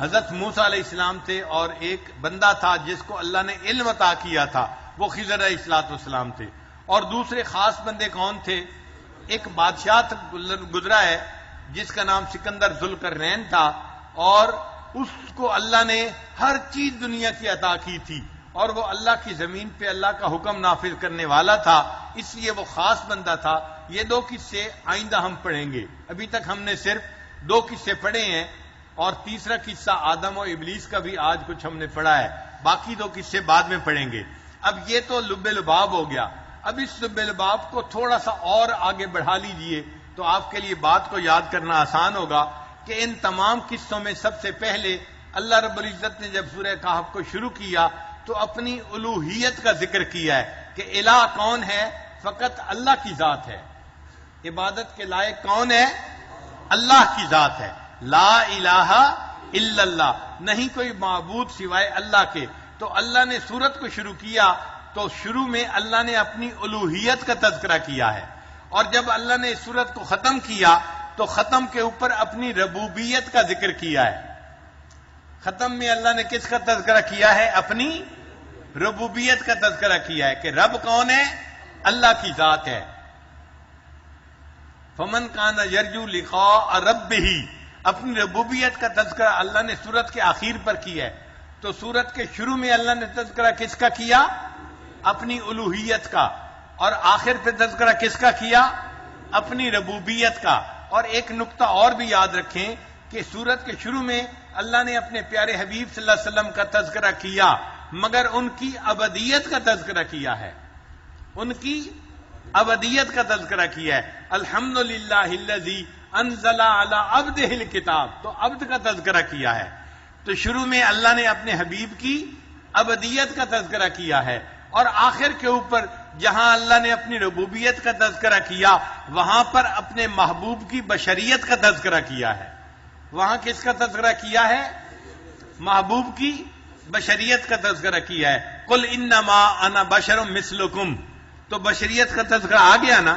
حضرت موسیٰ علیہ السلام تھے، اور ایک بندہ تھا جس کو اللہ نے علم عطا کیا تھا، وہ خضر علیہ السلام تھے۔ اور دوسرے خاص بندے کون تھے؟ ایک بادشاہ گزرا ہے جس کا نام سکندر ذوالقرنین تھا، اور اس کو اللہ نے ہر چیز دنیا کی عطا کی تھی، اور وہ اللہ کی زمین پہ اللہ کا حکم نافذ کرنے والا تھا، اس لیے وہ خاص بندہ تھا۔ یہ 2 قصے آئندہ ہم پڑھیں گے۔ ابھی تک ہم نے صرف 2 قصے پڑھے ہیں، اور تیسرا قصہ آدم و ابلیس کا بھی آج کچھ ہم نے پڑھا ہے، باقی 2 قصے بعد میں پڑھیں گے۔ اب یہ تو لب لباب ہو گیا۔ اب اس لب لباب کو تھوڑا سا اور آگے بڑھا لیجئے تو آپ کے لیے بات کو یاد کرنا آسان ہوگا کہ ان تمام قصوں میں سب سے پہلے اللہ رب العزت نے جب سورہ کہف کو شروع کیا تو اپنی الوہیت کا ذکر کیا ہے کہ الہ کون ہے؟ فقط اللہ کی ذات ہے۔ عبادت کے لائق کون ہے؟ اللہ کی ذات ہے۔ لا الہ الا اللہ، نہیں کوئی معبود سوائے اللہ کے۔ تو اللہ نے سورت کو شروع کیا تو شروع میں اللہ نے اپنی الوہیت کا تذکرہ کیا ہے، اور جب اللہ نے سورت کو ختم کیا تو ختم کے اوپر اپنی ربوبیت کا ذکر کیا ہے۔ ختم میں اللہ نے کس کا تذکرہ کیا ہے؟ اپنی ربوبیت کا تذکرہ کیا ہے کہ رب کون ہے؟ اللہ کی ذات ہے۔ فمن کان یرجو لقاء ربہ، اپنی ربوبیت کا تذکرہ اللہ نے سورت کے آخر پر کیا ہے۔ تو سورت کے شروع میں اللہ نے تذکرہ کس کا کیا؟ اپنی الوہیت کا، اور آخر پہ تذکرہ کس کا کیا؟ اپنی ربوبیت کا۔ اور ایک نقطہ اور بھی یاد رکھیں کہ سورت کے شروع میں اللہ نے اپنے پیارے حبیب صلی اللہ علیہ وسلم کا تذکرہ کیا، مگر ان کی ابدیت کا تذکرہ کیا ہے، ان کی ابدیت کا تذکرہ کیا ہے. الحمدللہ الذی انزل علی عبدہ الکتاب، تو عبد کا تذکرہ کیا ہے. تو شروع میں اللہ نے اپنے حبیب کی ابدیت کا تذکرہ کیا ہے، اور آخر کے اوپر جہاں اللہ نے اپنی ربوبیت کا تذکرہ کیا وہاں پر اپنے محبوب کی بشریت کا تذکرہ کیا ہے. وہاں کس کا تذکرہ کیا ہے؟ محبوب کی بشریت کا تذکرہ کیا ہے. قل انما انا بشر مثلکم، تو بشریت کا تذکرہ آ گیا نا.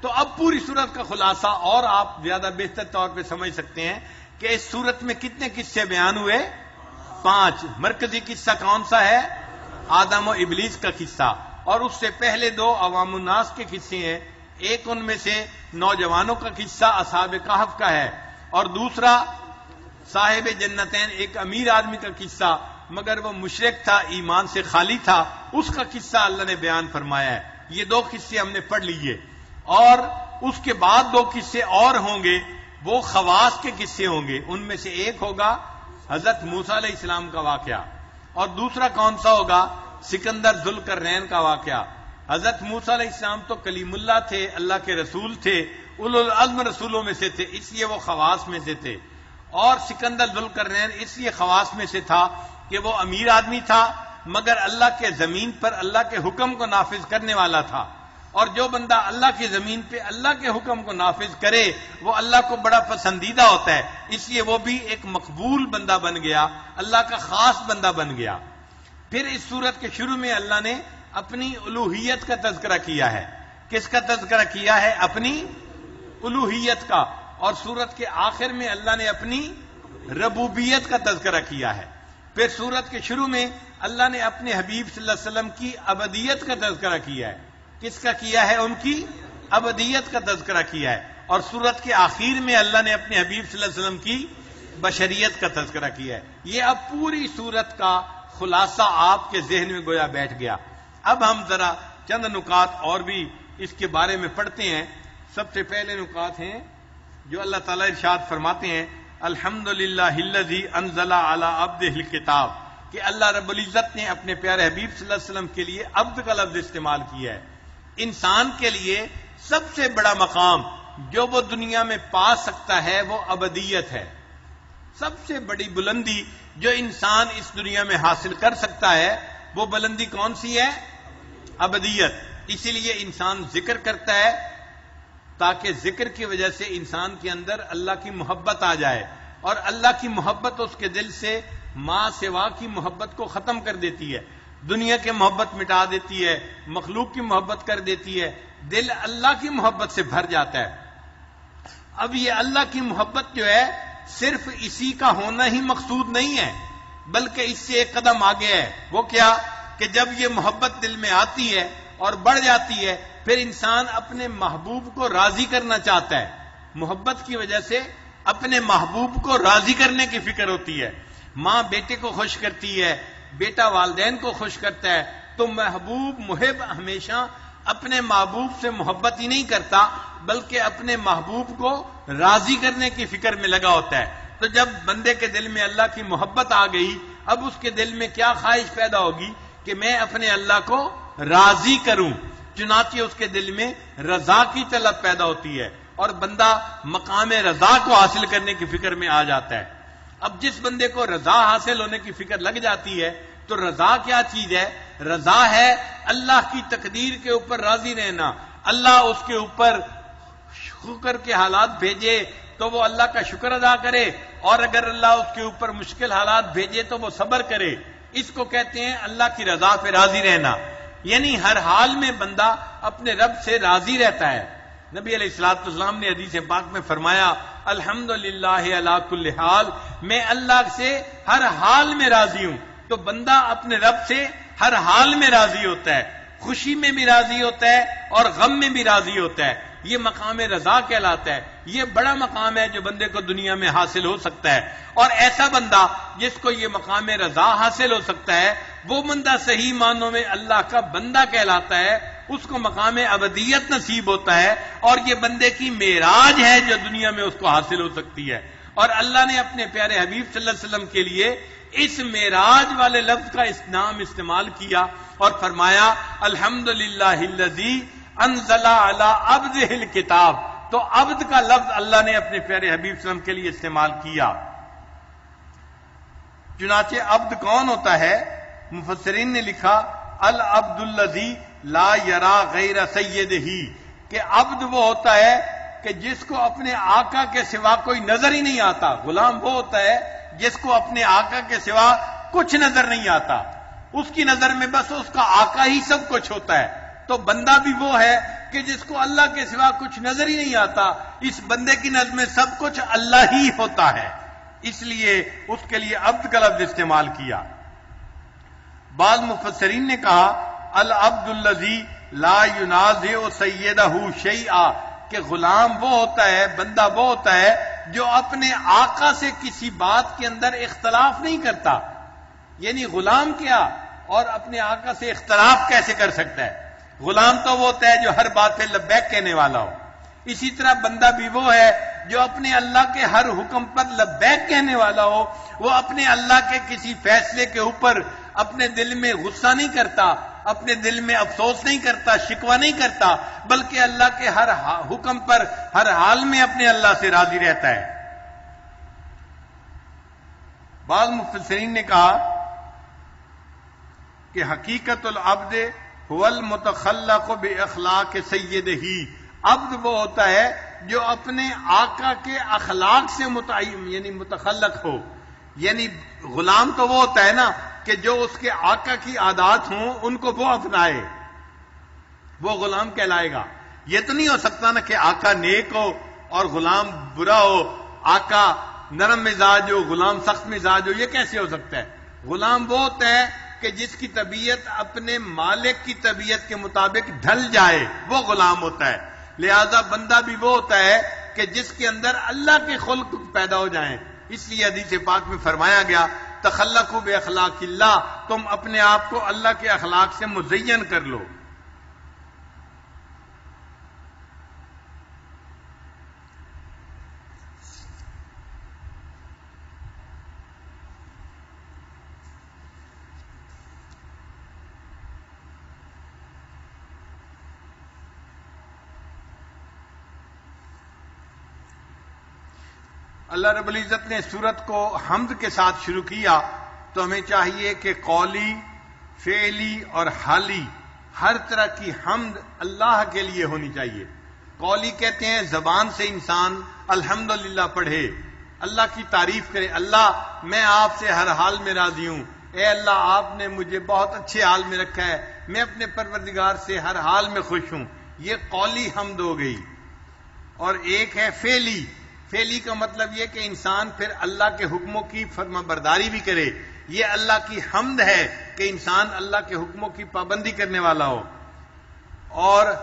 تو اب پوری سورت کا خلاصہ اور آپ زیادہ بہتر طور پہ سمجھ سکتے ہیں کہ اس سورت میں کتنے قصے بیان ہوئے؟ 5. مرکزی قصہ کون سا ہے؟ آدم و ابلیس کا قصہ، اور اس سے پہلے 2 عوام الناس کے قصے ہیں. ایک ان میں سے نوجوانوں کا قصہ اصحاب کہف کا ہے، اور دوسرا صاحب جنتین ایک امیر آدمی کا قصہ، مگر وہ مشرک تھا، ایمان سے خالی تھا، اس کا قصہ اللہ نے بیان فرمایا ہے. یہ 2 قصے ہم نے پڑھ لیے، اور اس کے بعد 2 قصے اور ہوں گے، وہ خواص کے قصے ہوں گے. ان میں سے ایک ہوگا حضرت موسیٰ علیہ السلام کا واقعہ، اور دوسرا کون سا ہوگا؟ سکندر ذوالقرنین کا واقعہ. حضرت موسیٰ علیہ السلام تو کلیم اللہ تھے، اللہ کے رسول تھے، اولو العزم رسولوں میں سے تھے، اس لیے وہ خواص میں سے تھے. اور سکندر ذوالقرنین اس لیے خواص میں سے تھا کہ وہ امیر آدمی تھا، مگر اللہ کے زمین پر اللہ کے حکم کو نافذ کرنے والا تھا. اور جو بندہ اللہ کی زمین پہ اللہ کے حکم کو نافذ کرے وہ اللہ کو بڑا پسندیدہ ہوتا ہے، اس لیے وہ بھی ایک مقبول بندہ بن گیا، اللہ کا خاص بندہ بن گیا. پھر اس سورت کے شروع میں اللہ نے اپنی الوہیت کا تذکرہ کیا ہے. کس کا تذکرہ کیا ہے؟ اپنی الوہیت کا. اور سورت کے آخر میں اللہ نے اپنی ربوبیت کا تذکرہ کیا ہے. پھر سورت کے شروع میں اللہ نے اپنے حبیب صلی اللہ علیہ وسلم کی ابدیت کا تذکرہ کیا ہے. کس کا کیا ہے؟ ان کی ابدیت کا تذکرہ کیا ہے. اور سورت کے آخر میں اللہ نے اپنے حبیب صلی اللہ علیہ وسلم کی بشریت کا تذکرہ کیا ہے. یہ اب پوری سورت کا خلاصہ آپ کے ذہن میں گویا بیٹھ گیا. اب ہم ذرا چند نکات اور بھی اس کے بارے میں پڑھتے ہیں. سب سے پہلے نکات ہیں جو اللہ تعالیٰ ارشاد فرماتے ہیں الحمدللہ الذی انزل علی عبدہ الکتاب، کہ اللہ رب العزت نے اپنے پیارے حبیب صلی اللہ علیہ وسلم کے لیے عبد کا لفظ استعمال کیا ہے. انسان کے لیے سب سے بڑا مقام جو وہ دنیا میں پا سکتا ہے وہ ابدیت ہے. سب سے بڑی بلندی جو انسان اس دنیا میں حاصل کر سکتا ہے وہ بلندی کون سی ہے؟ ابدیت. اسی لیے انسان ذکر کرتا ہے تاکہ ذکر کی وجہ سے انسان کے اندر اللہ کی محبت آ جائے، اور اللہ کی محبت اس کے دل سے ماں سوا کی محبت کو ختم کر دیتی ہے، دنیا کی محبت مٹا دیتی ہے، مخلوق کی محبت کر دیتی ہے، دل اللہ کی محبت سے بھر جاتا ہے. اب یہ اللہ کی محبت جو ہے صرف اسی کا ہونا ہی مقصود نہیں ہے، بلکہ اس سے ایک قدم آگے ہے. وہ کیا؟ کہ جب یہ محبت دل میں آتی ہے اور بڑھ جاتی ہے پھر انسان اپنے محبوب کو راضی کرنا چاہتا ہے. محبت کی وجہ سے اپنے محبوب کو راضی کرنے کی فکر ہوتی ہے. ماں بیٹے کو خوش کرتی ہے، بیٹا والدین کو خوش کرتا ہے، تو محبوب محب ہمیشہ اپنے محبوب سے محبت ہی نہیں کرتا بلکہ اپنے محبوب کو راضی کرنے کی فکر میں لگا ہوتا ہے. تو جب بندے کے دل میں اللہ کی محبت آ گئی اب اس کے دل میں کیا خواہش پیدا ہوگی کہ میں اپنے اللہ کو راضی کروں. چنانچہ اس کے دل میں رضا کی طلب پیدا ہوتی ہے اور بندہ مقام رضا کو حاصل کرنے کی فکر میں آ جاتا ہے. اب جس بندے کو رضا حاصل ہونے کی فکر لگ جاتی ہے تو رضا کیا چیز ہے؟ رضا ہے اللہ کی تقدیر کے اوپر راضی رہنا. اللہ اس کے اوپر شکر کے حالات بھیجے تو وہ اللہ کا شکر ادا کرے، اور اگر اللہ اس کے اوپر مشکل حالات بھیجے تو وہ صبر کرے. اس کو کہتے ہیں اللہ کی رضا پہ راضی رہنا. یعنی ہر حال میں بندہ اپنے رب سے راضی رہتا ہے. نبی علیہ الصلوۃ والسلام نے حدیث پاک میں فرمایا الحمدللہ علی کل حال، میں اللہ سے ہر حال میں راضی ہوں. تو بندہ اپنے رب سے ہر حال میں راضی ہوتا ہے، خوشی میں بھی راضی ہوتا ہے اور غم میں بھی راضی ہوتا ہے. یہ مقام رضا کہلاتا ہے. یہ بڑا مقام ہے جو بندے کو دنیا میں حاصل ہو سکتا ہے. اور ایسا بندہ جس کو یہ مقام رضا حاصل ہو سکتا ہے وہ بندہ صحیح معنوں میں اللہ کا بندہ کہلاتا ہے، اس کو مقام ابدیت نصیب ہوتا ہے، اور یہ بندے کی معراج ہے جو دنیا میں اس کو حاصل ہو سکتی ہے. اور اللہ نے اپنے پیارے حبیب صلی اللہ علیہ وسلم کے لیے اس معراج والے لفظ کا نام استعمال کیا اور فرمایا الحمدللہ الذی انزل علی عبدہ الکتاب، تو عبد کا لفظ اللہ نے اپنے پیارے حبیب صلی اللہ علیہ وسلم کے لیے استعمال کیا۔ چنانچہ عبد کون ہوتا ہے؟ مفسرین نے لکھا العبد الذی لا یرا غیر سیدہ، کہ عبد وہ ہوتا ہے کہ جس کو اپنے آقا کے سوا کوئی نظر ہی نہیں آتا۔ غلام وہ ہوتا ہے جس کو اپنے آقا کے سوا کچھ نظر نہیں آتا، اس کی نظر میں بس اس کا آقا ہی سب کچھ ہوتا ہے۔ تو بندہ بھی وہ ہے کہ جس کو اللہ کے سوا کچھ نظر ہی نہیں آتا، اس بندے کی نظر میں سب کچھ اللہ ہی ہوتا ہے، اس لیے اس کے لیے عبد کا لفظ استعمال کیا۔ بعض مفسرین نے کہا العبد الذی لا ینازع سیدہ شیئا، کہ غلام وہ ہوتا ہے، بندہ وہ ہوتا ہے جو اپنے آقا سے کسی بات کے اندر اختلاف نہیں کرتا۔ یعنی غلام کیا اور اپنے آقا سے اختلاف کیسے کر سکتا ہے؟ غلام تو وہ ہوتا ہے جو ہر بات پہ لبیک کہنے والا ہو۔ اسی طرح بندہ بھی وہ ہے جو اپنے اللہ کے ہر حکم پر لبیک کہنے والا ہو، وہ اپنے اللہ کے کسی فیصلے کے اوپر اپنے دل میں غصہ نہیں کرتا، اپنے دل میں افسوس نہیں کرتا، شکوہ نہیں کرتا، بلکہ اللہ کے ہر حکم پر ہر حال میں اپنے اللہ سے راضی رہتا ہے۔ بعض مفسرین نے کہا کہ حقیقت العبد هو المتخلق باخلاق سیدہ، عبد وہ ہوتا ہے جو اپنے آقا کے اخلاق سے متعین یعنی متخلق ہو۔ یعنی غلام تو وہ ہوتا ہے نا کہ جو اس کے آقا کی عادات ہوں ان کو وہ اپنائے، وہ غلام کہلائے گا۔ یہ تو نہیں ہو سکتا نا کہ آقا نیک ہو اور غلام برا ہو، آقا نرم مزاج ہو غلام سخت مزاج ہو، یہ کیسے ہو سکتا ہے؟ غلام وہ ہوتا ہے کہ جس کی طبیعت اپنے مالک کی طبیعت کے مطابق ڈھل جائے، وہ غلام ہوتا ہے۔ لہذا بندہ بھی وہ ہوتا ہے کہ جس کے اندر اللہ کے خلق پیدا ہو جائیں۔ اس لیے حدیث پاک میں فرمایا گیا تخلقوا باخلاق اللہ، تم اپنے آپ کو اللہ کے اخلاق سے مزین کر لو۔ اللہ رب العزت نے سورت کو حمد کے ساتھ شروع کیا، تو ہمیں چاہیے کہ قولی، فعلی اور حالی ہر طرح کی حمد اللہ کے لیے ہونی چاہیے۔ قولی کہتے ہیں زبان سے انسان الحمدللہ پڑھے، اللہ کی تعریف کرے، اللہ میں آپ سے ہر حال میں راضی ہوں، اے اللہ آپ نے مجھے بہت اچھے حال میں رکھا ہے، میں اپنے پروردگار سے ہر حال میں خوش ہوں، یہ قولی حمد ہو گئی۔ اور ایک ہے فعلی، فعلی کا مطلب یہ کہ انسان پھر اللہ کے حکموں کی فرما برداری بھی کرے، یہ اللہ کی حمد ہے کہ انسان اللہ کے حکموں کی پابندی کرنے والا ہو۔ اور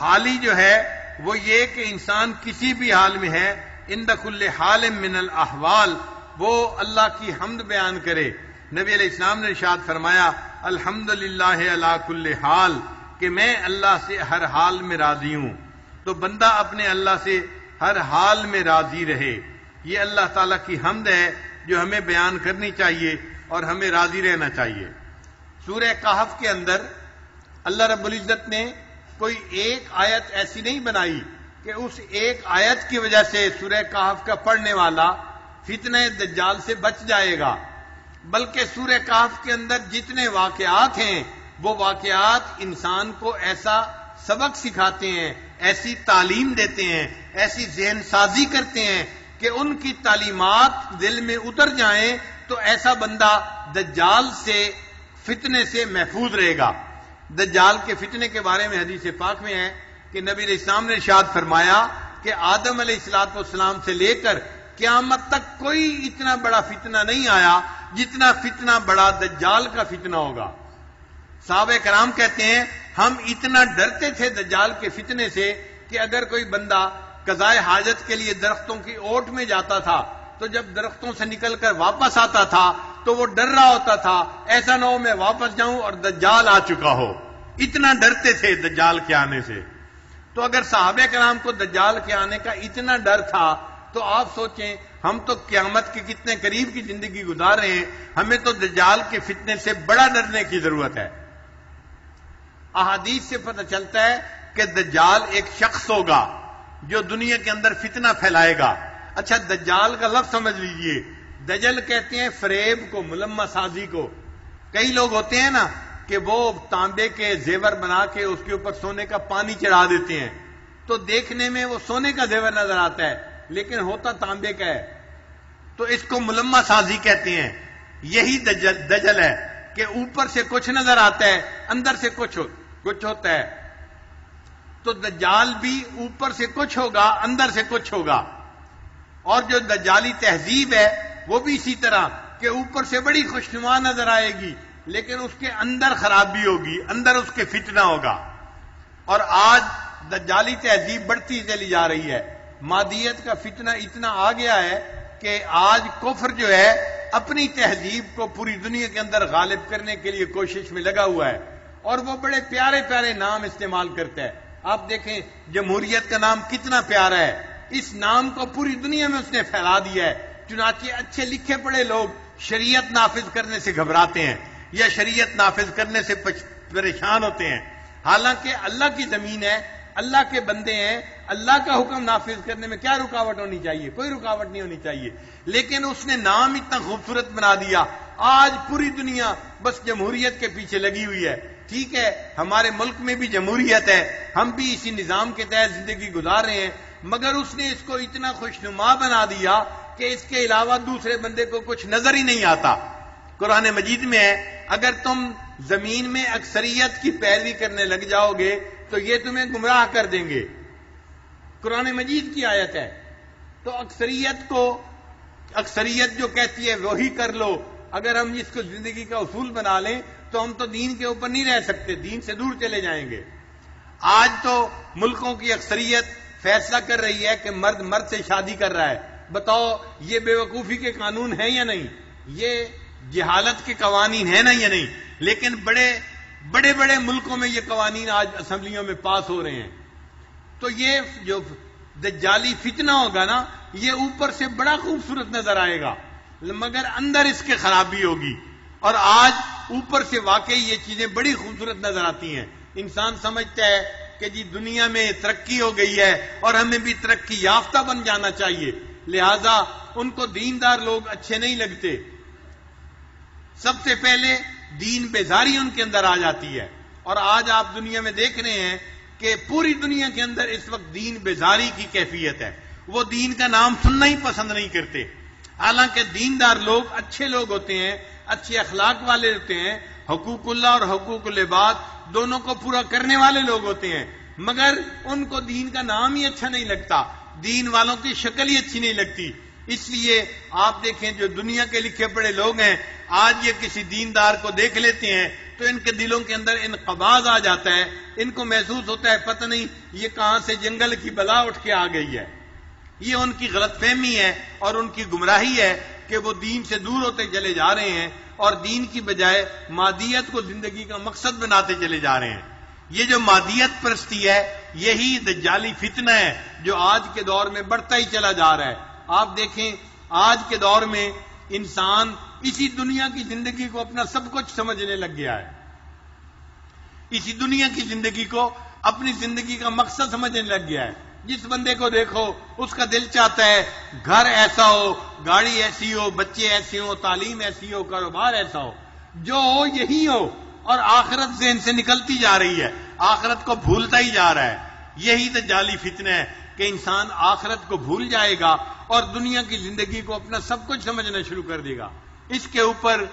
حالی جو ہے وہ یہ کہ انسان کسی بھی حال میں ہے، عند کل حال من الاحوال، وہ اللہ کی حمد بیان کرے۔ نبی علیہ السلام نے ارشاد فرمایا الحمدللہ علی کل حال، کہ میں اللہ سے ہر حال میں راضی ہوں۔ تو بندہ اپنے اللہ سے ہر حال میں راضی رہے، یہ اللہ تعالیٰ کی حمد ہے جو ہمیں بیان کرنی چاہیے اور ہمیں راضی رہنا چاہیے۔ سورہ کہف کے اندر اللہ رب العزت نے کوئی ایک آیت ایسی نہیں بنائی کہ اس ایک آیت کی وجہ سے سورہ کہف کا پڑھنے والا فتنہ دجال سے بچ جائے گا، بلکہ سورہ کہف کے اندر جتنے واقعات ہیں وہ واقعات انسان کو ایسا سبق سکھاتے ہیں، ایسی تعلیم دیتے ہیں، ایسی ذہن سازی کرتے ہیں کہ ان کی تعلیمات دل میں اتر جائیں تو ایسا بندہ دجال سے فتنے سے محفوظ رہے گا۔ دجال کے فتنے کے بارے میں حدیث پاک میں ہے کہ نبی علیہ السلام نے ارشاد فرمایا کہ آدم علیہ السلام سے لے کر قیامت تک کوئی اتنا بڑا فتنہ نہیں آیا جتنا فتنہ بڑا دجال کا فتنہ ہوگا۔ صحابہ کرام کہتے ہیں ہم اتنا ڈرتے تھے دجال کے فتنے سے کہ اگر کوئی بندہ قضائے حاجت کے لیے درختوں کی اوٹ میں جاتا تھا تو جب درختوں سے نکل کر واپس آتا تھا تو وہ ڈر رہا ہوتا تھا ایسا نہ ہو میں واپس جاؤں اور دجال آ چکا ہو، اتنا ڈرتے تھے دجال کے آنے سے۔ تو اگر صحابہ کرام کو دجال کے آنے کا اتنا ڈر تھا تو آپ سوچیں ہم تو قیامت کے کتنے قریب کی زندگی گزار رہے ہیں، ہمیں تو دجال کے فتنے سے بڑا ڈرنے کی ضرورت ہے۔ احادیث سے پتہ چلتا ہے کہ دجال ایک شخص ہوگا جو دنیا کے اندر فتنہ پھیلائے گا. اچھا دجال کا لفظ سمجھ لیجئے. دجل کہتے ہیں فریب کو، ملمہ سازی کو. کئی لوگ ہوتے ہیں نا کہ وہ تانبے کے زیور بنا کے اس کے اوپر سونے کا پانی چڑھا دیتے ہیں، تو دیکھنے میں وہ سونے کا زیور نظر آتا ہے لیکن ہوتا تانبے کا ہے، تو اس کو ملمہ سازی کہتے ہیں. یہی دجل ہے کہ اوپر سے کچھ نظر آتا ہے، اندر سے کچھ ہوتا ہے. تو دجال بھی اوپر سے کچھ ہوگا، اندر سے کچھ ہوگا. اور جو دجالی تہذیب ہے وہ بھی اسی طرح کہ اوپر سے بڑی خوشنما نظر آئے گی لیکن اس کے اندر خرابی ہوگی، اندر اس کے فتنہ ہوگا. اور آج دجالی تہذیب بڑھتی چلی جا رہی ہے. مادیت کا فتنہ اتنا آ گیا ہے کہ آج کفر جو ہے اپنی تہذیب کو پوری دنیا کے اندر غالب کرنے کے لیے کوشش میں لگا ہوا ہے، اور وہ بڑے پیارے پیارے نام استعمال کرتا ہے. آپ دیکھیں جمہوریت کا نام کتنا پیارا ہے، اس نام کو پوری دنیا میں اس نے پھیلا دیا ہے. چنانچہ اچھے لکھے پڑھے لوگ شریعت نافذ کرنے سے گھبراتے ہیں یا شریعت نافذ کرنے سے پریشان ہوتے ہیں. حالانکہ اللہ کی زمین ہے، اللہ کے بندے ہیں، اللہ کا حکم نافذ کرنے میں کیا رکاوٹ ہونی چاہیے؟ کوئی رکاوٹ نہیں ہونی چاہیے. لیکن اس نے نام اتنا خوبصورت بنا دیا. آج پوری دنیا بس جمہوریت کے پیچھے لگی ہوئی ہے. ٹھیک ہے ہمارے ملک میں بھی جمہوریت ہے، ہم بھی اسی نظام کے تحت زندگی گزار رہے ہیں، مگر اس نے اس کو اتنا خوشنما بنا دیا کہ اس کے علاوہ دوسرے بندے کو کچھ نظر ہی نہیں آتا. قرآن مجید میں ہے اگر تم زمین میں اکثریت کی پیروی کرنے لگ جاؤ گے تو یہ تمہیں گمراہ کر دیں گے. قرآن مجید کی آیت ہے. تو اکثریت جو کہتی ہے وہی کر لو، اگر ہم اس کو زندگی کا اصول بنا لیں تو ہم تو دین کے اوپر نہیں رہ سکتے، دین سے دور چلے جائیں گے. آج تو ملکوں کی اکثریت فیصلہ کر رہی ہے کہ مرد سے شادی کر رہا ہے. بتاؤ یہ بے وقوفی کے قانون ہیں یا نہیں؟ یہ جہالت کے قوانین ہیں نا یا نہیں؟ لیکن بڑے بڑے ملکوں میں یہ قوانین آج اسمبلیوں میں پاس ہو رہے ہیں. تو یہ جو دجالی فتنہ ہوگا نا یہ اوپر سے بڑا خوبصورت نظر آئے گا مگر اندر اس کے خرابی ہوگی. اور آج اوپر سے واقعی یہ چیزیں بڑی خوبصورت نظر آتی ہیں. انسان سمجھتا ہے کہ جی دنیا میں ترقی ہو گئی ہے اور ہمیں بھی ترقی یافتہ بن جانا چاہیے، لہذا ان کو دیندار لوگ اچھے نہیں لگتے. سب سے پہلے دین بیزاری ان کے اندر آ جاتی ہے. اور آج آپ دنیا میں دیکھ رہے ہیں کہ پوری دنیا کے اندر اس وقت دین بیزاری کی کیفیت ہے. وہ دین کا نام سننا ہی پسند نہیں کرتے. حالانکہ دیندار لوگ اچھے لوگ ہوتے ہیں، اچھے اخلاق والے ہوتے ہیں، حقوق اللہ اور حقوق العباد دونوں کو پورا کرنے والے لوگ ہوتے ہیں، مگر ان کو دین کا نام ہی اچھا نہیں لگتا، دین والوں کی شکل ہی اچھی نہیں لگتی. اس لیے آپ دیکھیں جو دنیا کے لکھے پڑھے لوگ ہیں آج یہ کسی دیندار کو دیکھ لیتے ہیں تو ان کے دلوں کے اندر انقباض آ جاتا ہے. ان کو محسوس ہوتا ہے پتہ نہیں یہ کہاں سے جنگل کی بلا اٹھ کے آ گئی ہے. یہ ان کی غلط فہمی ہے اور ان کی گمراہی ہے کہ وہ دین سے دور ہوتے چلے جا رہے ہیں اور دین کی بجائے مادیت کو زندگی کا مقصد بناتے چلے جا رہے ہیں. یہ جو مادیت پرستی ہے یہی دجالی فتنہ ہے جو آج کے دور میں بڑھتا ہی چلا جا رہا ہے. آپ دیکھیں آج کے دور میں انسان اسی دنیا کی زندگی کو اپنا سب کچھ سمجھنے لگ گیا ہے، اسی دنیا کی زندگی کو اپنی زندگی کا مقصد سمجھنے لگ گیا ہے. جس بندے کو دیکھو اس کا دل چاہتا ہے گھر ایسا ہو، گاڑی ایسی ہو، بچے ایسے ہو، تعلیم ایسی ہو، کاروبار ایسا ہو، جو ہو یہی ہو، اور آخرت ذہن سے نکلتی جا رہی ہے، آخرت کو بھولتا ہی جا رہا ہے. یہی دجالی فتنہ ہے کہ انسان آخرت کو بھول جائے گا اور دنیا کی زندگی کو اپنا سب کچھ سمجھنا شروع کر دے گا. اس کے اوپر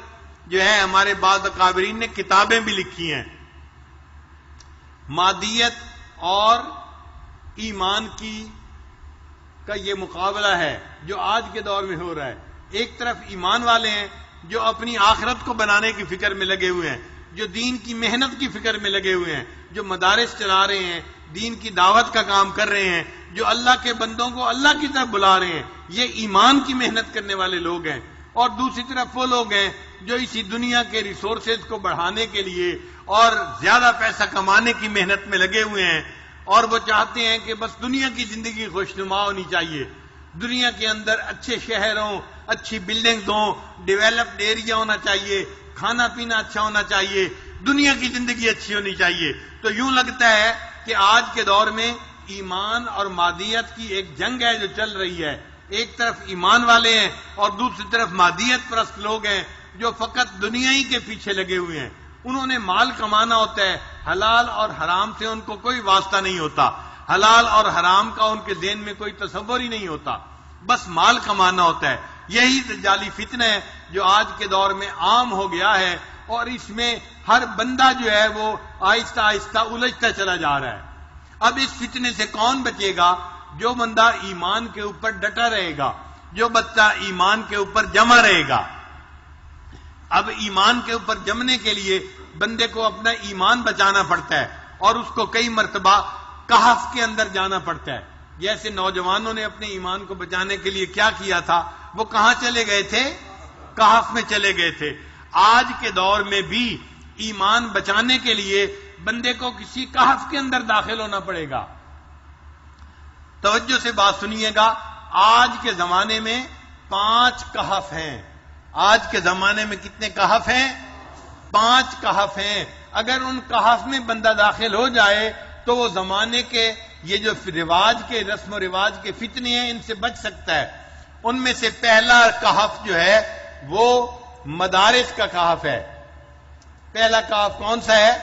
جو ہے ہمارے بعض اکابرین نے کتابیں بھی لکھی ہیں. مادیت اور ایمان کا یہ مقابلہ ہے جو آج کے دور میں ہو رہا ہے. ایک طرف ایمان والے ہیں جو اپنی آخرت کو بنانے کی فکر میں لگے ہوئے ہیں، جو دین کی محنت کی فکر میں لگے ہوئے ہیں، جو مدارس چلا رہے ہیں، دین کی دعوت کا کام کر رہے ہیں، جو اللہ کے بندوں کو اللہ کی طرف بلا رہے ہیں، یہ ایمان کی محنت کرنے والے لوگ ہیں. اور دوسری طرف وہ لوگ ہیں جو اسی دنیا کے ریسورسز کو بڑھانے کے لیے اور زیادہ پیسہ کمانے کی محنت میں لگے ہوئے ہیں، اور وہ چاہتے ہیں کہ بس دنیا کی زندگی خوشنما ہونی چاہیے، دنیا کے اندر اچھے شہر ہوں، اچھی بلڈنگز ہوں، ڈیولپڈ ایریا ہونا چاہیے، کھانا پینا اچھا ہونا چاہیے، دنیا کی زندگی اچھی ہونی چاہیے. تو یوں لگتا ہے کہ آج کے دور میں ایمان اور مادیت کی ایک جنگ ہے جو چل رہی ہے. ایک طرف ایمان والے ہیں اور دوسری طرف مادیت پرست لوگ ہیں جو فقط دنیا ہی کے پیچھے لگے ہوئے ہیں. انہوں نے مال کمانا ہوتا ہے، حلال اور حرام سے ان کو کوئی واسطہ نہیں ہوتا، حلال اور حرام کا ان کے ذہن میں کوئی تصور ہی نہیں ہوتا، بس مال کمانا ہوتا ہے. یہی دجالی فتنہ ہے جو آج کے دور میں عام ہو گیا ہے، اور اس میں ہر بندہ جو ہے وہ آہستہ آہستہ الجھتا چلا جا رہا ہے. اب اس فتنے سے کون بچے گا؟ جو بندہ ایمان کے اوپر ڈٹا رہے گا، جو بچہ ایمان کے اوپر جمع رہے گا. اب ایمان کے اوپر جمنے کے لیے بندے کو اپنا ایمان بچانا پڑتا ہے، اور اس کو کئی مرتبہ کہف کے اندر جانا پڑتا ہے. جیسے نوجوانوں نے اپنے ایمان کو بچانے کے لیے کیا کیا تھا، وہ کہاں چلے گئے تھے؟ کہف میں چلے گئے تھے. آج کے دور میں بھی ایمان بچانے کے لیے بندے کو کسی کہف کے اندر داخل ہونا پڑے گا. توجہ سے بات سنیے گا. آج کے زمانے میں 5 کہف ہیں. آج کے زمانے میں کتنے کہف ہیں؟ 5 کہف ہیں. اگر ان کہف میں بندہ داخل ہو جائے تو وہ زمانے کے یہ جو رواج کے رسم و رواج کے فتنے ہیں ان سے بچ سکتا ہے. ان میں سے پہلا کہف جو ہے وہ مدارس کا کہف ہے. پہلا کہف کون سا ہے؟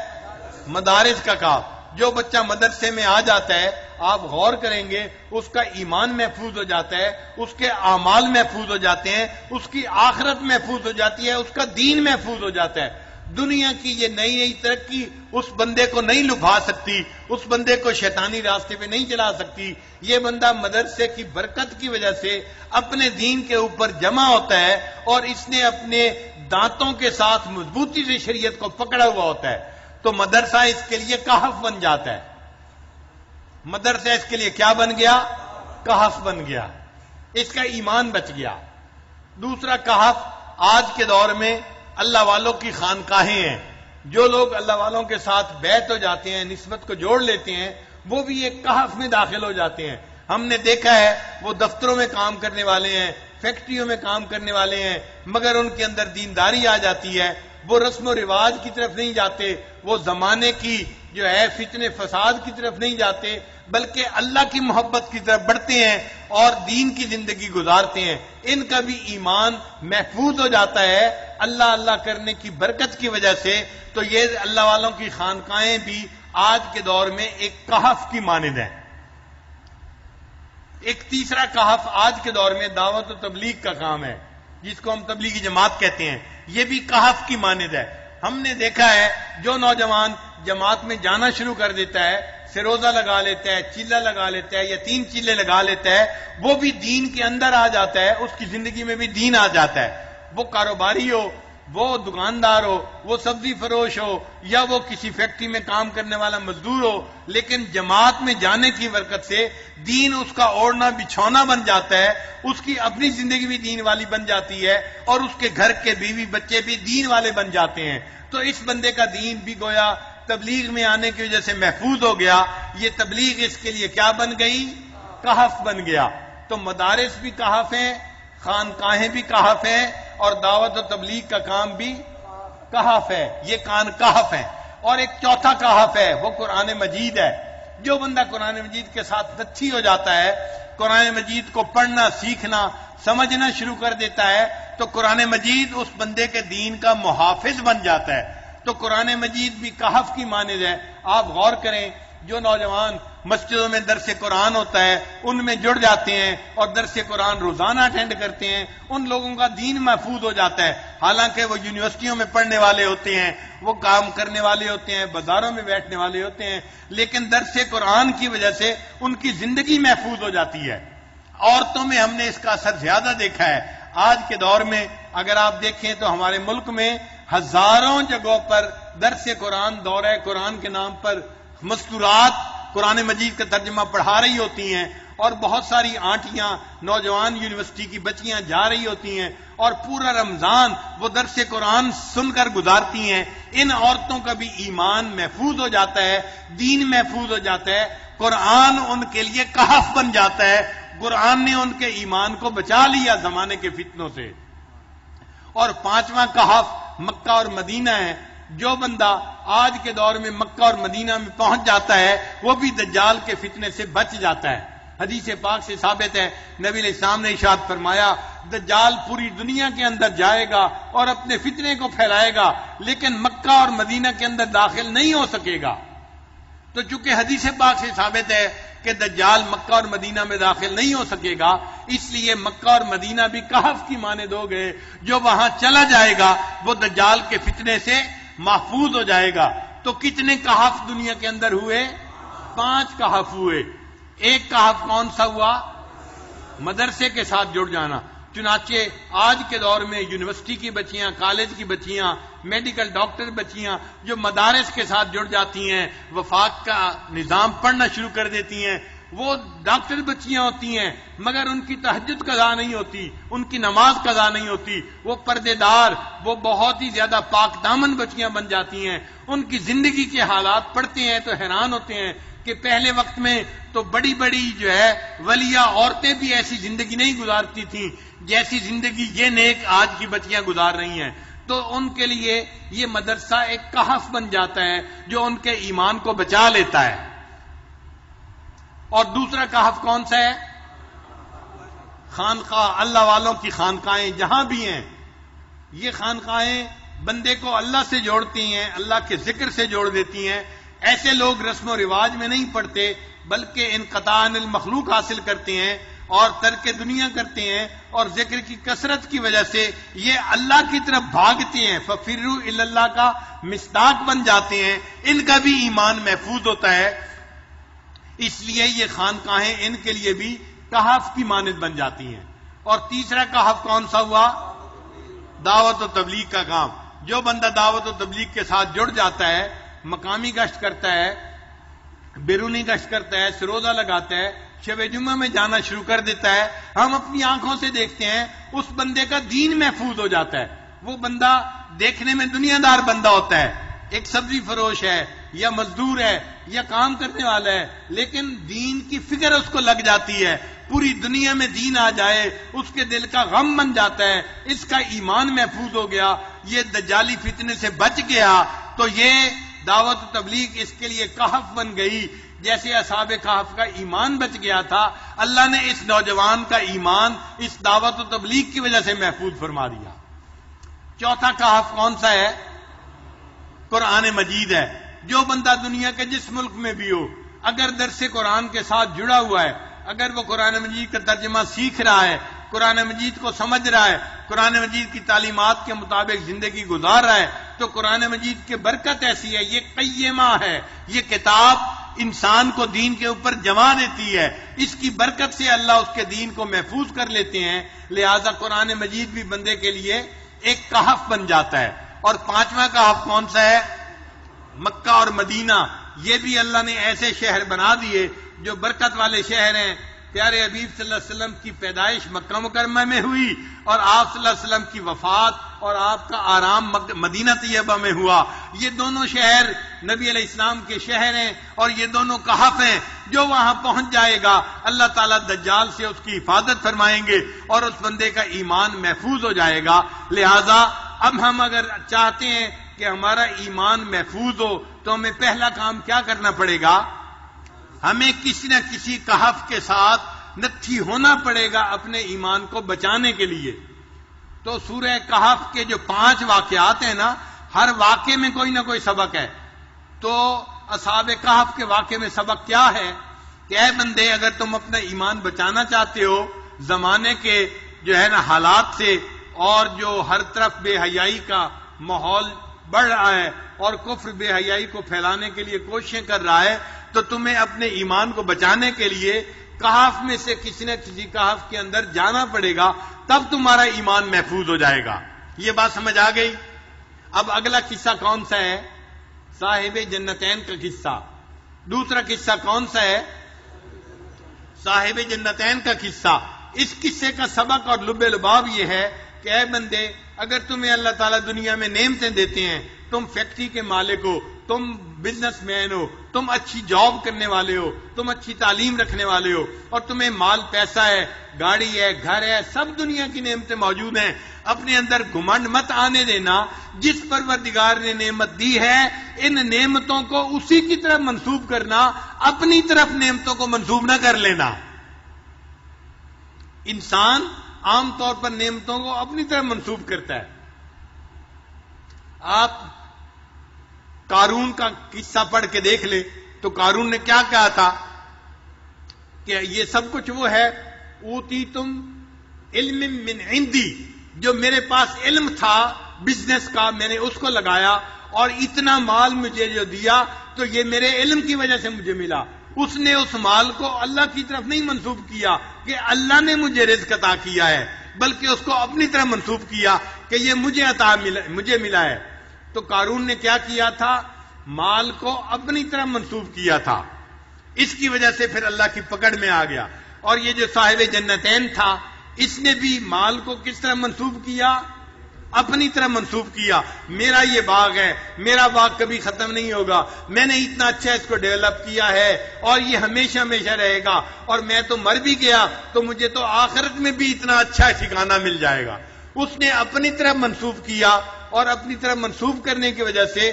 مدارس کا کہف. جو بچہ مدرسے میں آ جاتا ہے، آپ غور کریں گے اس کا ایمان محفوظ ہو جاتا ہے، اس کے اعمال محفوظ ہو جاتے ہیں، اس کی آخرت محفوظ ہو جاتی ہے، اس کا دین محفوظ ہو جاتا ہے. دنیا کی یہ نئی نئی ترقی اس بندے کو نہیں لبھا سکتی، اس بندے کو شیطانی راستے پہ نہیں چلا سکتی. یہ بندہ مدرسے کی برکت کی وجہ سے اپنے دین کے اوپر جمع ہوتا ہے، اور اس نے اپنے دانتوں کے ساتھ مضبوطی سے شریعت کو پکڑا ہوا ہوتا ہے. تو مدرسہ اس کے لیے کہف بن جاتا ہے. مدرسہ اس کے لیے کیا بن گیا؟ کہف بن گیا. اس کا ایمان بچ گیا. دوسرا کہف آج کے دور میں اللہ والوں کی خانقاہیں ہیں. جو لوگ اللہ والوں کے ساتھ بیعت ہو جاتے ہیں، نسبت کو جوڑ لیتے ہیں، وہ بھی ایک کہف میں داخل ہو جاتے ہیں. ہم نے دیکھا ہے وہ دفتروں میں کام کرنے والے ہیں، فیکٹریوں میں کام کرنے والے ہیں، مگر ان کے اندر دینداری آ جاتی ہے. وہ رسم و رواج کی طرف نہیں جاتے، وہ زمانے کی جو ہے فتنے فساد کی طرف نہیں جاتے، بلکہ اللہ کی محبت کی طرف بڑھتے ہیں اور دین کی زندگی گزارتے ہیں. ان کا بھی ایمان محفوظ ہو جاتا ہے اللہ اللہ کرنے کی برکت کی وجہ سے. تو یہ اللہ والوں کی خانقاہیں بھی آج کے دور میں ایک کہف کی مانند ہیں. ایک تیسرا کہف آج کے دور میں دعوت و تبلیغ کا کام ہے، جس کو ہم تبلیغی جماعت کہتے ہیں. یہ بھی کہف کی مانند ہے. ہم نے دیکھا ہے جو نوجوان جماعت میں جانا شروع کر دیتا ہے، سروزہ لگا لیتا ہے، چیلا لگا لیتا ہے یا 3 چیلے لگا لیتا ہے، وہ بھی دین کے اندر آ جاتا ہے. اس کی زندگی میں بھی دین آ جاتا ہے. وہ کاروباری ہو، وہ دکاندار ہو، وہ سبزی فروش ہو، یا وہ کسی فیکٹری میں کام کرنے والا مزدور ہو، لیکن جماعت میں جانے کی برکت سے دین اس کا اوڑھنا بچھونا بن جاتا ہے. اس کی اپنی زندگی بھی دین والی بن جاتی ہے، اور اس کے گھر کے بیوی بچے بھی دین والے بن جاتے ہیں. تو اس بندے کا دین بھی گویا تبلیغ میں آنے کی وجہ سے محفوظ ہو گیا. یہ تبلیغ اس کے لیے کیا بن گئی؟ کہف بن گیا. تو مدارس بھی کہف ہیں، خانقاہیں بھی کہف ہیں، اور دعوت و تبلیغ کا کام بھی کہف ہے. یہ کہف ہیں. اور ایک چوتھا کہف ہے، وہ قرآن مجید ہے. جو بندہ قرآن مجید کے ساتھ نچھی ہو جاتا ہے، قرآن مجید کو پڑھنا، سیکھنا، سمجھنا شروع کر دیتا ہے، تو قرآن مجید اس بندے کے دین کا محافظ بن جاتا ہے. تو قرآن مجید بھی کہف کی مانند ہے. آپ غور کریں، جو نوجوان مسجدوں میں درس قرآن ہوتا ہے ان میں جڑ جاتے ہیں اور درس قرآن روزانہ اٹینڈ کرتے ہیں، ان لوگوں کا دین محفوظ ہو جاتا ہے. حالانکہ وہ یونیورسٹیوں میں پڑھنے والے ہوتے ہیں، وہ کام کرنے والے ہوتے ہیں، بازاروں میں بیٹھنے والے ہوتے ہیں، لیکن درس قرآن کی وجہ سے ان کی زندگی محفوظ ہو جاتی ہے. عورتوں میں ہم نے اس کا اثر زیادہ دیکھا ہے. آج کے دور میں اگر آپ دیکھیں تو ہمارے ملک میں ہزاروں جگہوں پر درس قرآن، دورہ قرآن کے نام پر مستورات قرآن مجید کا ترجمہ پڑھا رہی ہوتی ہیں، اور بہت ساری آنٹیاں، نوجوان یونیورسٹی کی بچیاں جا رہی ہوتی ہیں اور پورا رمضان وہ درس قرآن سن کر گزارتی ہیں. ان عورتوں کا بھی ایمان محفوظ ہو جاتا ہے، دین محفوظ ہو جاتا ہے. قرآن ان کے لیے کہف بن جاتا ہے. قرآن نے ان کے ایمان کو بچا لیا زمانے کے فتنوں سے. اور 5واں کہف مکہ اور مدینہ ہے. جو بندہ آج کے دور میں مکہ اور مدینہ میں پہنچ جاتا ہے وہ بھی دجال کے فتنے سے بچ جاتا ہے. حدیث پاک سے ثابت ہے، نبی علیہ السلام نے ارشاد فرمایا دجال پوری دنیا کے اندر جائے گا اور اپنے فتنے کو پھیلائے گا لیکن مکہ اور مدینہ کے اندر داخل نہیں ہو سکے گا. تو چونکہ حدیث پاک سے ثابت ہے کہ دجال مکہ اور مدینہ میں داخل نہیں ہو سکے گا، اس لیے مکہ اور مدینہ بھی کہف کی مانند ہو گئے. جو وہاں چلا جائے گا وہ دجال کے فتنے سے محفوظ ہو جائے گا. تو کتنے کہف دنیا کے اندر ہوئے؟ 5 کہف ہوئے. ایک کہف کون سا ہوا؟ مدرسے کے ساتھ جڑ جانا. چنانچہ آج کے دور میں یونیورسٹی کی بچیاں، کالج کی بچیاں، میڈیکل ڈاکٹر بچیاں جو مدارس کے ساتھ جڑ جاتی ہیں، وفاق کا نظام پڑھنا شروع کر دیتی ہیں، وہ ڈاکٹر بچیاں ہوتی ہیں مگر ان کی تہجد قضا نہیں ہوتی، ان کی نماز قضا نہیں ہوتی، وہ پردے دار، وہ بہت ہی زیادہ پاک دامن بچیاں بن جاتی ہیں. ان کی زندگی کے حالات پڑھتے ہیں تو حیران ہوتے ہیں کہ پہلے وقت میں تو بڑی بڑی جو ہے ولیہ عورتیں بھی ایسی زندگی نہیں گزارتی تھیں جیسی زندگی یہ نیک آج کی بچیاں گزار رہی ہیں. تو ان کے لیے یہ مدرسہ ایک کہف بن جاتا ہے جو ان کے ایمان کو بچا لیتا ہے. اور دوسرا کہف کون سا ہے؟ خانقاہ. اللہ والوں کی خانقاہیں جہاں بھی ہیں، یہ خانقاہیں بندے کو اللہ سے جوڑتی ہیں، اللہ کے ذکر سے جوڑ دیتی ہیں. ایسے لوگ رسم و رواج میں نہیں پڑتے بلکہ انقطاع عن المخلوق حاصل کرتے ہیں اور ترک دنیا کرتے ہیں اور ذکر کی کثرت کی وجہ سے یہ اللہ کی طرف بھاگتے ہیں. ففروا الی اللہ کا مصداق بن جاتے ہیں. ان کا بھی ایمان محفوظ ہوتا ہے، اس لیے یہ خانقاہیں ان کے لیے بھی کہف کی مانند بن جاتی ہیں. اور تیسرا کہف کون سا ہوا؟ دعوت و تبلیغ کا کام. جو بندہ دعوت و تبلیغ کے ساتھ جڑ جاتا ہے، مقامی گشت کرتا ہے، بیرونی گشت کرتا ہے، سروزہ لگاتا ہے، شب جمعہ میں جانا شروع کر دیتا ہے، ہم اپنی آنکھوں سے دیکھتے ہیں اس بندے کا دین محفوظ ہو جاتا ہے. وہ بندہ دیکھنے میں دنیا دار بندہ ہوتا ہے، ایک سبزی فروش ہے یا مزدور ہے یا کام کرنے والا ہے، لیکن دین کی فکر اس کو لگ جاتی ہے. پوری دنیا میں دین آ جائے اس کے دل کا غم بن جاتا ہے، اس کا ایمان محفوظ ہو گیا، یہ دجالی فتنے سے بچ گیا. تو یہ دعوت و تبلیغ اس کے لیے کہف بن گئی. جیسے اصحاب کہف کا ایمان بچ گیا تھا، اللہ نے اس نوجوان کا ایمان اس دعوت و تبلیغ کی وجہ سے محفوظ فرما دیا. چوتھا کہف کون سا ہے؟ قرآن مجید ہے. جو بندہ دنیا کے جس ملک میں بھی ہو، اگر درس قرآن کے ساتھ جڑا ہوا ہے، اگر وہ قرآن مجید کا ترجمہ سیکھ رہا ہے، قرآن مجید کو سمجھ رہا ہے، قرآن مجید کی تعلیمات کے مطابق زندگی گزار رہا ہے، تو قرآن مجید کی برکت ایسی ہے، یہ قیمہ ہے، یہ کتاب انسان کو دین کے اوپر جما دیتی ہے. اس کی برکت سے اللہ اس کے دین کو محفوظ کر لیتے ہیں. لہذا قرآن مجید بھی بندے کے لیے ایک کہف بن جاتا ہے. اور پانچواں کہف کون سا ہے؟ مکہ اور مدینہ. یہ بھی اللہ نے ایسے شہر بنا دیے جو برکت والے شہر ہیں. پیارے حبیب صلی اللہ علیہ وسلم کی پیدائش مکہ مکرمہ میں ہوئی اور آپ صلی اللہ علیہ وسلم کی وفات اور آپ کا آرام مدینہ طیبہ میں ہوا. یہ دونوں شہر نبی علیہ السلام کے شہر ہیں اور یہ دونوں کہف ہیں. جو وہاں پہنچ جائے گا اللہ تعالیٰ دجال سے اس کی حفاظت فرمائیں گے اور اس بندے کا ایمان محفوظ ہو جائے گا. لہذا اب ہم اگر چاہتے ہیں کہ ہمارا ایمان محفوظ ہو تو ہمیں پہلا کام کیا کرنا پڑے گا؟ ہمیں کسی نہ کسی کہف کے ساتھ نتھی ہونا پڑے گا اپنے ایمان کو بچانے کے لیے. تو سورہ کہف کے جو 5 واقعات ہیں نا، ہر واقعے میں کوئی نہ کوئی سبق ہے. تو اصحاب کہف کے واقعے میں سبق کیا ہے کہ اے بندے، اگر تم اپنا ایمان بچانا چاہتے ہو زمانے کے جو ہے نا حالات سے، اور جو ہر طرف بے حیائی کا ماحول بڑھ رہا ہے اور کفر بے حیائی کو پھیلانے کے لیے کوششیں کر رہا ہے، تو تمہیں اپنے ایمان کو بچانے کے لیے کہف میں سے کسی نہ کسی کہف کے اندر جانا پڑے گا، تب تمہارا ایمان محفوظ ہو جائے گا. یہ بات سمجھ آ گئی؟ اب اگلا قصہ کون سا ہے؟ صاحب جنتین کا قصہ. دوسرا قصہ کون سا ہے؟ صاحب جنتین کا قصہ. اس قصے کا سبق اور لب لباب یہ ہے کہ اے بندے اگر تمہیں اللہ تعالیٰ دنیا میں نعمتیں دیتے ہیں، تم فیکٹری کے مالک ہو، تم بزنس مین ہو، تم اچھی جاب کرنے والے ہو، تم اچھی تعلیم رکھنے والے ہو، اور تمہیں مال پیسہ ہے، گاڑی ہے، گھر ہے، سب دنیا کی نعمتیں موجود ہیں، اپنے اندر گھمنڈ مت آنے دینا۔ جس پروردگار نے نعمت دی ہے ان نعمتوں کو اسی کی طرف منسوب کرنا، اپنی طرف نعمتوں کو منسوب نہ کر لینا۔ انسان عام طور پر نعمتوں کو اپنی طرف منسوب کرتا ہے۔ آپ قارون کا قصہ پڑھ کے دیکھ لیں تو قارون نے کیا کہا تھا کہ یہ سب کچھ وہ ہے، اوتیتم علم من عندی، جو میرے پاس علم تھا بزنس کا میں نے اس کو لگایا، اور اتنا مال مجھے جو دیا تو یہ میرے علم کی وجہ سے مجھے ملا۔ اس نے اس مال کو اللہ کی طرف نہیں منسوب کیا کہ اللہ نے مجھے رزق عطا کیا ہے، بلکہ اس کو اپنی طرف منسوب کیا کہ یہ مجھے ملا ہے۔ تو قارون نے کیا کیا تھا؟ مال کو اپنی طرف منسوب کیا تھا، اس کی وجہ سے پھر اللہ کی پکڑ میں آ گیا۔ اور یہ جو صاحب جنتین تھا اس نے بھی مال کو کس طرح منسوب کیا؟ اپنی طرح منسوب کیا۔ میرا یہ باغ ہے، میرا باغ کبھی ختم نہیں ہوگا، میں نے اتنا اچھا اس کو ڈیولپ کیا ہے اور یہ ہمیشہ ہمیشہ رہے گا، اور میں تو مر بھی گیا تو مجھے تو آخرت میں بھی اتنا اچھا ٹھکانہ مل جائے گا۔ اس نے اپنی طرف منسوب کیا، اور اپنی طرف منسوب کرنے کی وجہ سے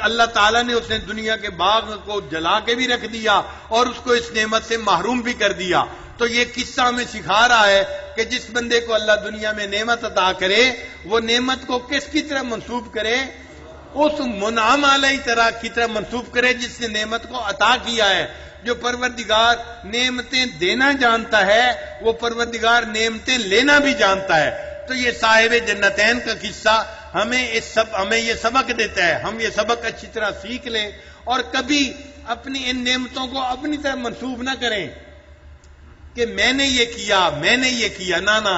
اللہ تعالیٰ نے اس نے دنیا کے باغ کو جلا کے بھی رکھ دیا اور اس کو اس نعمت سے محروم بھی کر دیا۔ تو یہ قصہ ہمیں سکھا رہا ہے کہ جس بندے کو اللہ دنیا میں نعمت عطا کرے وہ نعمت کو کس کی طرف منسوب کرے؟ اس منعم علیہ طرح کی طرف منسوب کرے جس نے نعمت کو عطا کیا ہے۔ جو پروردگار نعمتیں دینا جانتا ہے وہ پروردگار نعمتیں لینا بھی جانتا ہے۔ تو یہ صاحب جنتین کا قصہ ہمیں یہ سبق دیتا ہے، ہم یہ سبق اچھی طرح سیکھ لیں اور کبھی اپنی ان نعمتوں کو اپنی طرف منسوب نہ کریں کہ میں نے یہ کیا، نہ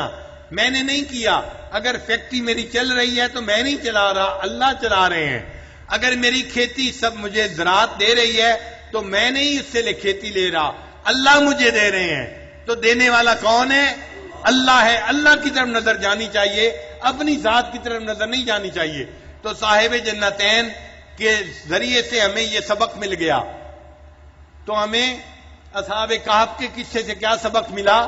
میں نے نہیں کیا۔ اگر فیکٹری میری چل رہی ہے تو میں نہیں چلا رہا، اللہ چلا رہے ہیں۔ اگر میری کھیتی سب مجھے زراعت دے رہی ہے تو میں نہیں اس سے کھیتی لے رہا، اللہ مجھے دے رہے ہیں۔ تو دینے والا کون ہے؟ اللہ ہے۔ اللہ کی طرف نظر جانی چاہیے، اپنی ذات کی طرف نظر نہیں جانی چاہیے۔ تو صاحب جنتین کے ذریعے سے ہمیں یہ سبق مل گیا۔ تو ہمیں اصحاب کہف کے قصے سے کیا سبق ملا؟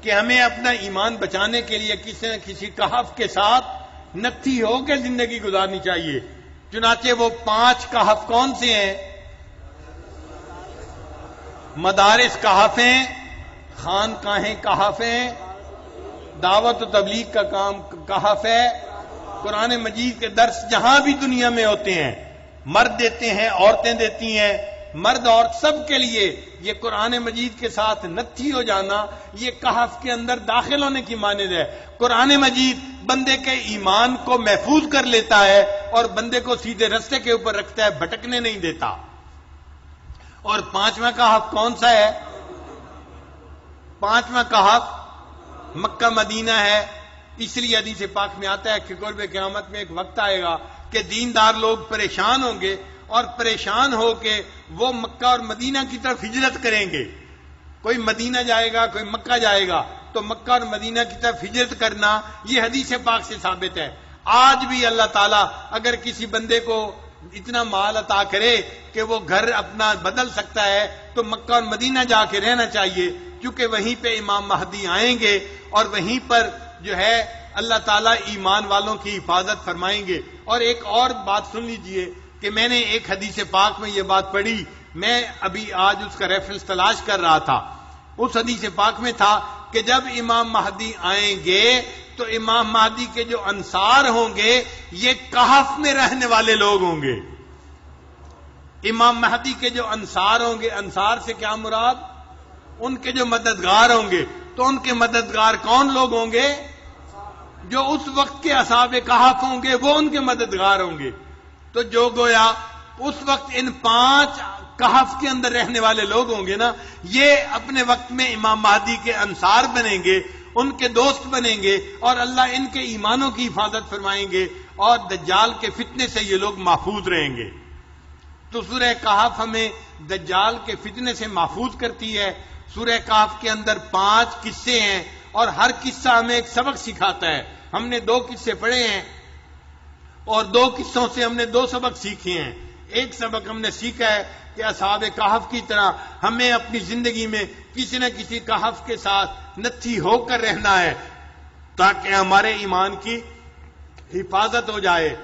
کہ ہمیں اپنا ایمان بچانے کے لیے کسی نہ کسی کہف کے ساتھ نتھی ہو کے زندگی گزارنی چاہیے۔ چنانچہ وہ 5 کہف کون سے ہیں؟ مدارس کہف ہیں، خانقاہیں کہف ہیں، دعوت و تبلیغ کا کام کہف ہے، قرآن مجید کے درس جہاں بھی دنیا میں ہوتے ہیں، مرد دیتے ہیں، عورتیں دیتی ہیں، مرد عورت سب کے لیے یہ قرآن مجید کے ساتھ نتھی ہو جانا یہ کہف کے اندر داخل ہونے کی مانند ہے۔ قرآن مجید بندے کے ایمان کو محفوظ کر لیتا ہے اور بندے کو سیدھے رستے کے اوپر رکھتا ہے، بھٹکنے نہیں دیتا۔ اور 5واں کہف کون سا ہے؟ 5واں کہف مکہ مدینہ ہے۔ اس لیے حدیث پاک میں آتا ہے کہ قرب قیامت میں ایک وقت آئے گا کہ دیندار لوگ پریشان ہوں گے اور پریشان ہو کے وہ مکہ اور مدینہ کی طرف ہجرت کریں گے۔ کوئی مدینہ جائے گا، کوئی مکہ جائے گا، تو مکہ اور مدینہ کی طرف ہجرت کرنا یہ حدیث پاک سے ثابت ہے۔ آج بھی اللہ تعالیٰ اگر کسی بندے کو اتنا مال عطا کرے کہ وہ گھر اپنا بدل سکتا ہے تو مکہ اور مدینہ جا کے رہنا چاہیے، کیونکہ وہیں پہ امام مہدی آئیں گے اور وہیں پر جو ہے اللہ تعالیٰ ایمان والوں کی حفاظت فرمائیں گے۔ اور ایک اور بات سن لیجئے کہ میں نے ایک حدیث پاک میں یہ بات پڑھی، میں ابھی آج اس کا ریفرنس تلاش کر رہا تھا۔ اس حدیث پاک میں تھا کہ جب امام مہدی آئیں گے تو امام مہدی کے جو انصار ہوں گے یہ کہف میں رہنے والے لوگ ہوں گے۔ امام مہدی کے جو انصار ہوں گے، انصار سے کیا مراد؟ ان کے جو مددگار ہوں گے۔ تو ان کے مددگار کون لوگ ہوں گے؟ جو اس وقت کے اصحاب کہف ہوں گے وہ ان کے مددگار ہوں گے۔ تو جو گویا اس وقت ان 5 کہف کے اندر رہنے والے لوگ ہوں گے نا، یہ اپنے وقت میں امام مہدی کے انصار بنیں گے، ان کے دوست بنیں گے، اور اللہ ان کے ایمانوں کی حفاظت فرمائیں گے اور دجال کے فتنے سے یہ لوگ محفوظ رہیں گے۔ تو سورہ کہف ہمیں دجال کے فتنے سے محفوظ کرتی ہے سورہ کہف کے اندر 5 قصے ہیں اور ہر قصہ ہمیں ایک سبق سکھاتا ہے. ہم نے 2 قصے پڑھے ہیں اور 2 قصوں سے ہم نے 2 سبق سیکھے ہیں. ایک سبق ہم نے سیکھا ہے کہ اصحاب کہف کی طرح ہمیں اپنی زندگی میں کسی نہ کسی کہف کے ساتھ نتھی ہو کر رہنا ہے تاکہ ہمارے ایمان کی حفاظت ہو جائے.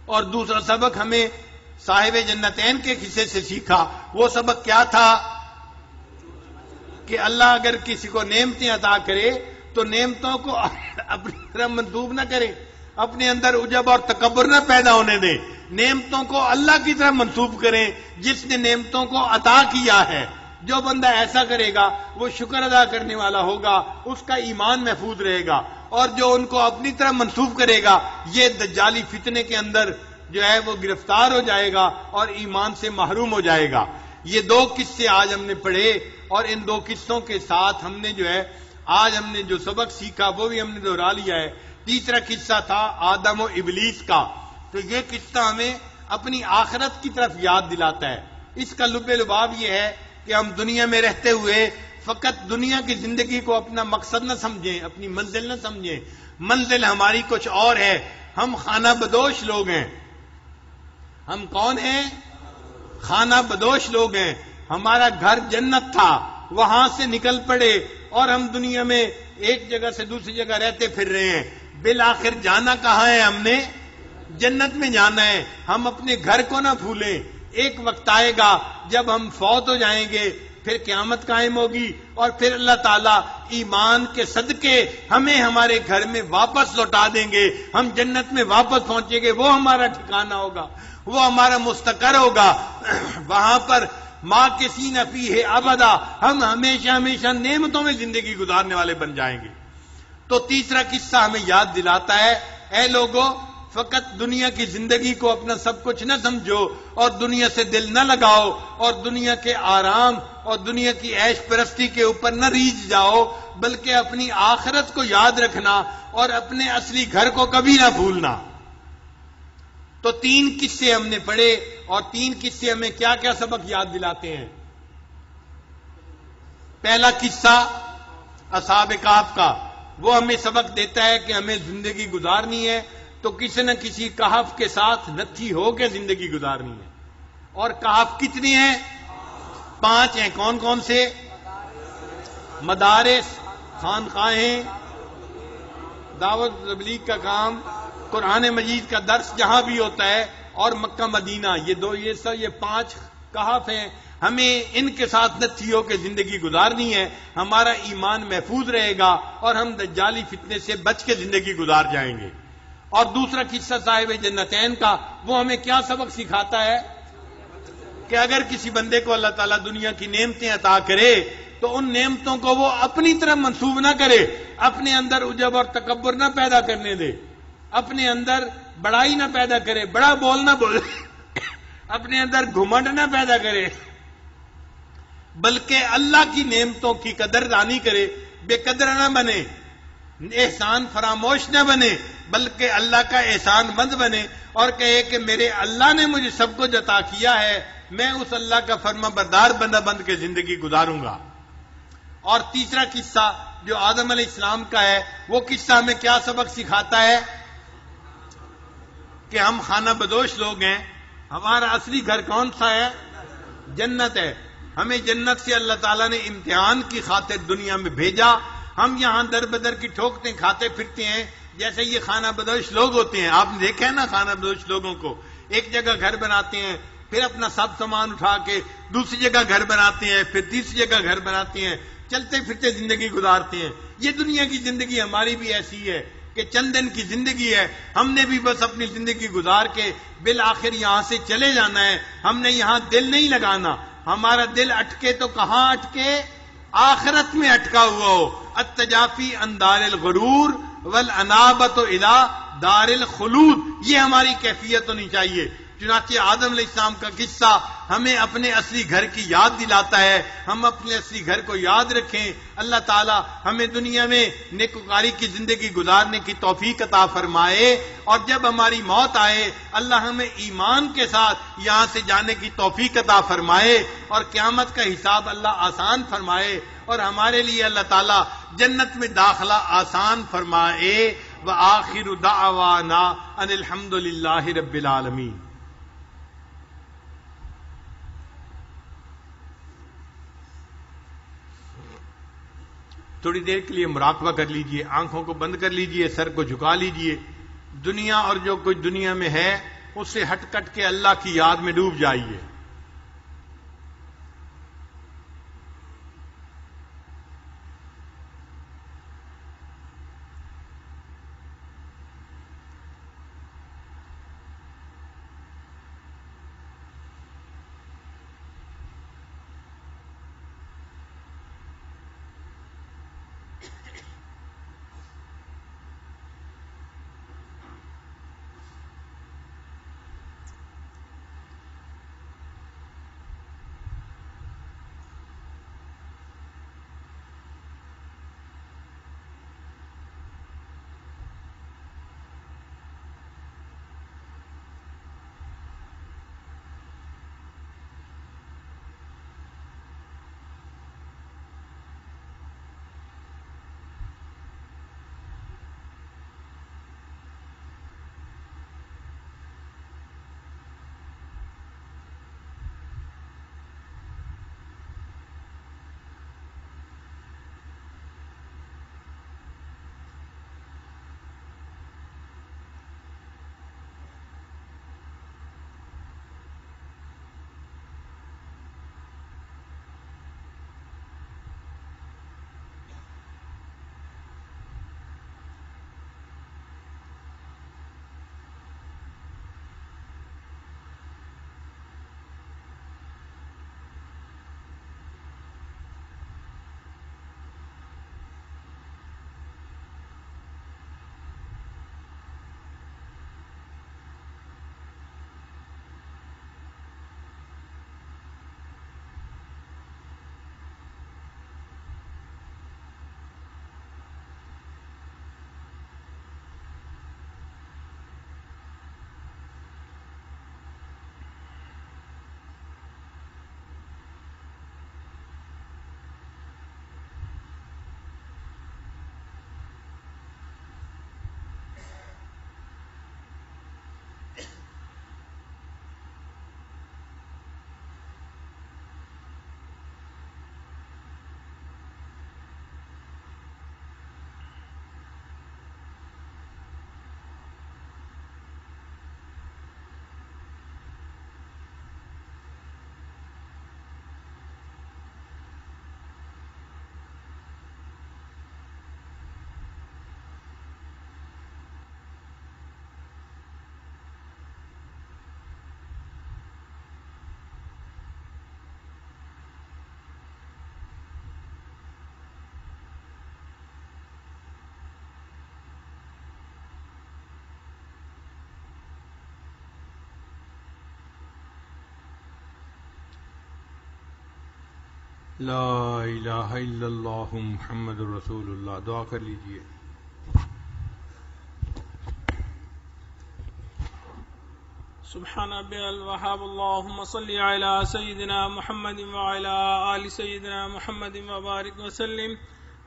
اور دوسرا سبق ہمیں صاحب جنتین کے قصے سے سیکھا. وہ سبق کیا تھا کہ اللہ اگر کسی کو نعمتیں عطا کرے تو نعمتوں کو اپنی طرف منسوب نہ کرے, اپنے اندر عجب اور تکبر نہ پیدا ہونے دیں. نعمتوں کو اللہ کی طرف منسوب کریں جس نے نعمتوں کو عطا کیا ہے. جو بندہ ایسا کرے گا وہ شکر ادا کرنے والا ہوگا, اس کا ایمان محفوظ رہے گا. اور جو ان کو اپنی طرف منسوب کرے گا یہ دجالی فتنے کے اندر جو ہے وہ گرفتار ہو جائے گا اور ایمان سے محروم ہو جائے گا. یہ 2 قصے آج ہم نے پڑھے اور ان 2 قصوں کے ساتھ ہم نے جو ہے آج ہم نے جو سبق سیکھا وہ بھی ہم نے دہرا لیا ہے. تیسرا قصہ تھا آدم و ابلیس کا. تو یہ قصہ ہمیں اپنی آخرت کی طرف یاد دلاتا ہے. اس کا لب لباب یہ ہے کہ ہم دنیا میں رہتے ہوئے فقط دنیا کی زندگی کو اپنا مقصد نہ سمجھیں, اپنی منزل نہ سمجھیں. منزل ہماری کچھ اور ہے. ہم خانہ بدوش لوگ ہیں. ہم کون ہیں؟ خانہ بدوش لوگ ہیں. ہمارا گھر جنت تھا, وہاں سے نکل پڑے اور ہم دنیا میں ایک جگہ سے دوسری جگہ رہتے پھر رہے ہیں. بالآخر جانا کہاں ہے؟ ہم نے جنت میں جانا ہے. ہم اپنے گھر کو نہ بھولیں. ایک وقت آئے گا جب ہم فوت ہو جائیں گے, پھر قیامت قائم ہوگی اور پھر اللہ تعالیٰ ایمان کے صدقے ہمیں ہمارے گھر میں واپس لوٹا دیں گے. ہم جنت میں واپس پہنچیں گے. وہ ہمارا ٹھکانہ ہوگا, وہ ہمارا مستقر ہوگا. وہاں پر ماں کسی نفی ہے ابدا, ہم ہمیشہ ہمیشہ نعمتوں میں زندگی گزارنے والے بن جائیں گے. تو تیسرا قصہ ہمیں یاد دلاتا ہے, اے لوگوں فقط دنیا کی زندگی کو اپنا سب کچھ نہ سمجھو اور دنیا سے دل نہ لگاؤ اور دنیا کے آرام اور دنیا کی عیش پرستی کے اوپر نہ ریجھ جاؤ, بلکہ اپنی آخرت کو یاد رکھنا اور اپنے اصلی گھر کو کبھی نہ بھولنا. تو 3 قصے ہم نے پڑھے اور 3 قصے ہمیں کیا کیا سبق یاد دلاتے ہیں. پہلا قصہ اصحاب کہف کا, وہ ہمیں سبق دیتا ہے کہ ہمیں زندگی گزارنی ہے تو کسی نہ کسی کہف کے ساتھ نتھی ہو کے زندگی گزارنی ہے. اور کہف کتنے ہیں؟ 5 ہیں. کون کون سے؟ مدارس, خانقاہیں, دعوت تبلیغ کا کام, قرآن مجید کا درس جہاں بھی ہوتا ہے, اور مکہ مدینہ. یہ 5 کہف ہیں. ہمیں ان کے ساتھ نتھی ہو کے زندگی گزارنی ہے. ہمارا ایمان محفوظ رہے گا اور ہم دجالی فتنے سے بچ کے زندگی گزار جائیں گے. اور دوسرا قصہ صاحب جنتین کا, وہ ہمیں کیا سبق سکھاتا ہے کہ اگر کسی بندے کو اللہ تعالیٰ دنیا کی نعمتیں عطا کرے تو ان نعمتوں کو وہ اپنی طرف منسوب نہ کرے, اپنے اندر عجب اور تکبر نہ پیدا کرنے دے, اپنے اندر بڑائی نہ پیدا کرے, بڑا بول نہ بولے, اپنے اندر گھمنڈ نہ پیدا کرے, بلکہ اللہ کی نعمتوں کی قدر دانی کرے, بے قدر نہ بنے, احسان فراموش نہ بنے, بلکہ اللہ کا احسان مند بنے اور کہے کہ میرے اللہ نے مجھے سب کچھ عطا کیا ہے, میں اس اللہ کا فرما بردار بندہ بن کے زندگی گزاروں گا. اور تیسرا قصہ جو آدم علیہ السلام کا ہے, وہ قصہ ہمیں کیا سبق سکھاتا ہے کہ ہم خانہ بدوش لوگ ہیں. ہمارا اصلی گھر کون سا ہے؟ جنت ہے. ہمیں جنت سے اللہ تعالیٰ نے امتحان کی خاطر دنیا میں بھیجا. ہم یہاں در بدر کی ٹھوکتے کھاتے پھرتے ہیں جیسے یہ خانہ بدوش لوگ ہوتے ہیں. آپ نے دیکھا ہے نا خانہ بدوش لوگوں کو, ایک جگہ گھر بناتے ہیں, پھر اپنا سب سامان اٹھا کے دوسری جگہ گھر بناتے ہیں, پھر تیسری جگہ گھر بناتے ہیں, چلتے پھرتے زندگی گزارتے ہیں. یہ دنیا کی زندگی ہماری بھی ایسی ہے کہ چند دن کی زندگی ہے. ہم نے بھی بس اپنی زندگی گزار کے بالآخر یہاں سے چلے جانا ہے. ہم نے یہاں دل نہیں لگانا. ہمارا دل اٹکے تو کہاں اٹکے؟ آخرت میں اٹکا ہوا ہو. التجافی عن دار الغرور والانابۃ الی دار الخلود, یہ ہماری کیفیت ہونی چاہیے. چنانچہ آدم علیہ السلام کا قصہ ہمیں اپنے اصلی گھر کی یاد دلاتا ہے. ہم اپنے اصلی گھر کو یاد رکھیں. اللہ تعالی ہمیں دنیا میں نیکوکاری کی زندگی گزارنے کی توفیق عطا فرمائے، اور جب ہماری موت آئے اللہ ہمیں ایمان کے ساتھ یہاں سے جانے کی توفیق عطا فرمائے، اور قیامت کا حساب اللہ آسان فرمائے، اور ہمارے لیے اللہ تعالی جنت میں داخلہ آسان فرمائے. وآخر دعوانا ان الحمد للہ رب العالمین. تھوڑی دیر کے لیے مراقبہ کر لیجئے، آنکھوں کو بند کر لیجئے، سر کو جھکا لیجئے. دنیا اور جو کچھ دنیا میں ہے اس سے ہٹ کٹ کے اللہ کی یاد میں ڈوب جائیے. لا الہ الا اللہ محمد رسول اللہ. دعا کر لیجئے. سبحان ربی الوہاب. اللہم صلی علی سیدنا محمد وعلی آل سیدنا محمد وبارک وسلم.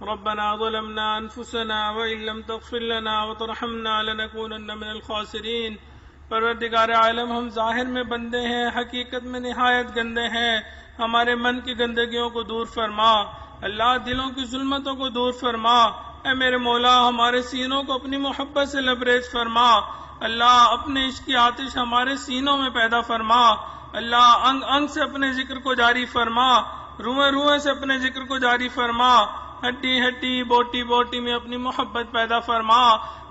ربنا ظلمنا انفسنا وان لم تغفر لنا وترحمنا لنکونن من الخاسرین. پروردگار عالم، ہم ظاہر میں بندے ہیں، حقیقت میں نہایت گندے ہیں. ہمارے من کی گندگیوں کو دور فرما اللہ، دلوں کی ظلمتوں کو دور فرما. اے میرے مولا، ہمارے سینوں کو اپنی محبت سے لبریز فرما. اللہ، اپنے عشق کی آتش ہمارے سینوں میں پیدا فرما. اللہ، انگ انگ سے اپنے ذکر کو جاری فرما، روئے روئے سے اپنے ذکر کو جاری فرما. ہڈی ہڈی بوٹی بوٹی میں اپنی محبت پیدا فرما.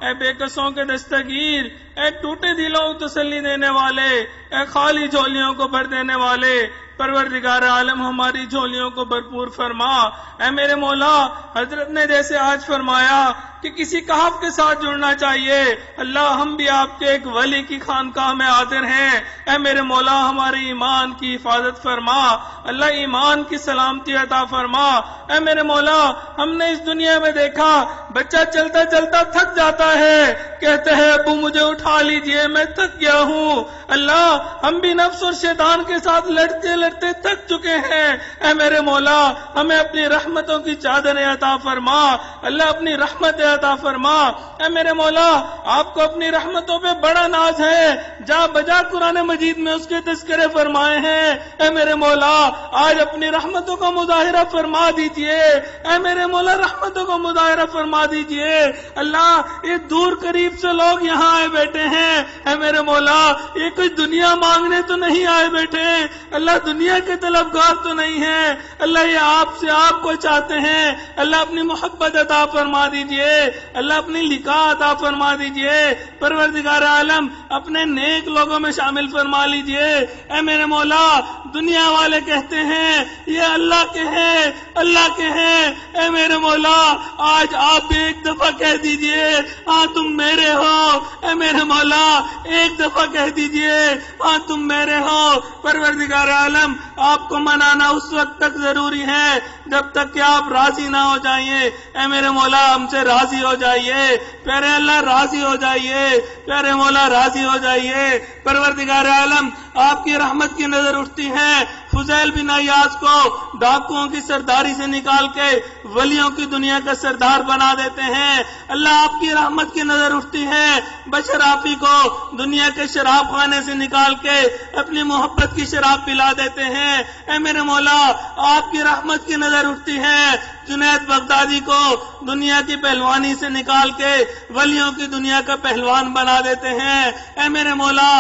اے بے کسوں کے دستگیر، اے ٹوٹے دلوں کو تسلی دینے والے، اے خالی جھولیوں کو بھر دینے والے، پروردگار عالم ہماری جھولیوں کو بھرپور فرما۔ اے میرے مولا، حضرت نے جیسے آج فرمایا کہ کسی کہف کے ساتھ جڑنا چاہیے، اللہ ہم بھی آپ کے ایک ولی کی خانقاہ میں حاضر ہیں۔ اے میرے مولا، ہمارے ایمان کی حفاظت فرما، اللہ ایمان کی سلامتی عطا فرما۔ اے میرے مولا، ہم نے اس دنیا میں دیکھا بچہ چلتا چلتا تھک جاتا ہے، کہتے ہیں ابو مجھے اٹھا لیجئے میں تھک گیا ہوں۔ اللہ ہم بھی نفس اور شیطان کے ساتھ لڑتے لڑتے تھک چکے ہیں۔ اے میرے مولا، ہمیں اپنی رحمتوں کی چادر عطا فرما، اللہ اپنی رحمت عطا فرما۔ اے میرے مولا، آپ کو اپنی رحمتوں پہ بڑا ناز ہے، جا بجا قرآن مجید میں اس کے تذکرے فرمائے ہیں۔ اے میرے مولا، آج اپنی رحمتوں کا مظاہرہ فرما دیجئے، اے میرے مولا رحمتوں کا مظاہرہ فرما دیجئے۔ اللہ یہ دور قریب سے لوگ یہاں آئے بیٹھے ہیں، اے میرے مولا یہ کوئی دنیا مانگنے تو نہیں آئے بیٹھے، اللہ دنیا کے طلبگار تو نہیں ہیں، اللہ یہ آپ سے آپ کو چاہتے ہیں۔ اللہ اپنی محبت عطا فرما دیجئے، اللہ اپنی لقاء عطا فرما دیجئے، پروردگار عالم اپنے نیک لوگوں میں شامل فرما لیجئے۔ اے میرے مولا، دنیا والے کہتے ہیں یہ اللہ کے ہیں، اللہ کے ہیں، اے میرے مولا آج آپ بھی ایک دفعہ کہہ دیجئے ہاں تم میرے ہو۔ اے میرے مولا ایک دفعہ کہہ دیجئے ہاں تم میرے ہو۔ پروردگار عالم آپ کو منانا اس وقت تک ضروری ہے جب تک کہ آپ راضی نہ ہو جائیے۔ اے میرے مولا ہم سے راضی ہو جائیے، پیارے اللہ راضی ہو جائیے، پیارے مولا راضی ہو جائیے۔ پروردگار عالم آپ کی رحمت کی نظر اٹھتی ہے، فضیل بن عیاض کو ڈاکوؤں کی سرداری سے نکال کے ولیوں کی دنیا کا سردار بنا دیتے ہیں۔ اللہ آپ کی رحمت کی نظر اٹھتی ہے، بشرافی کو دنیا کے شراب خانے سے نکال کے اپنی محبت کی شراب پلا دیتے ہیں۔ اے میرے مولا آپ کی رحمت کی نظر اٹھتی ہے، جنید بغدادی کو دنیا کی پہلوانی سے نکال کے ولیوں کی دنیا کا پہلوان بنا دیتے ہیں۔ اے میرے مولا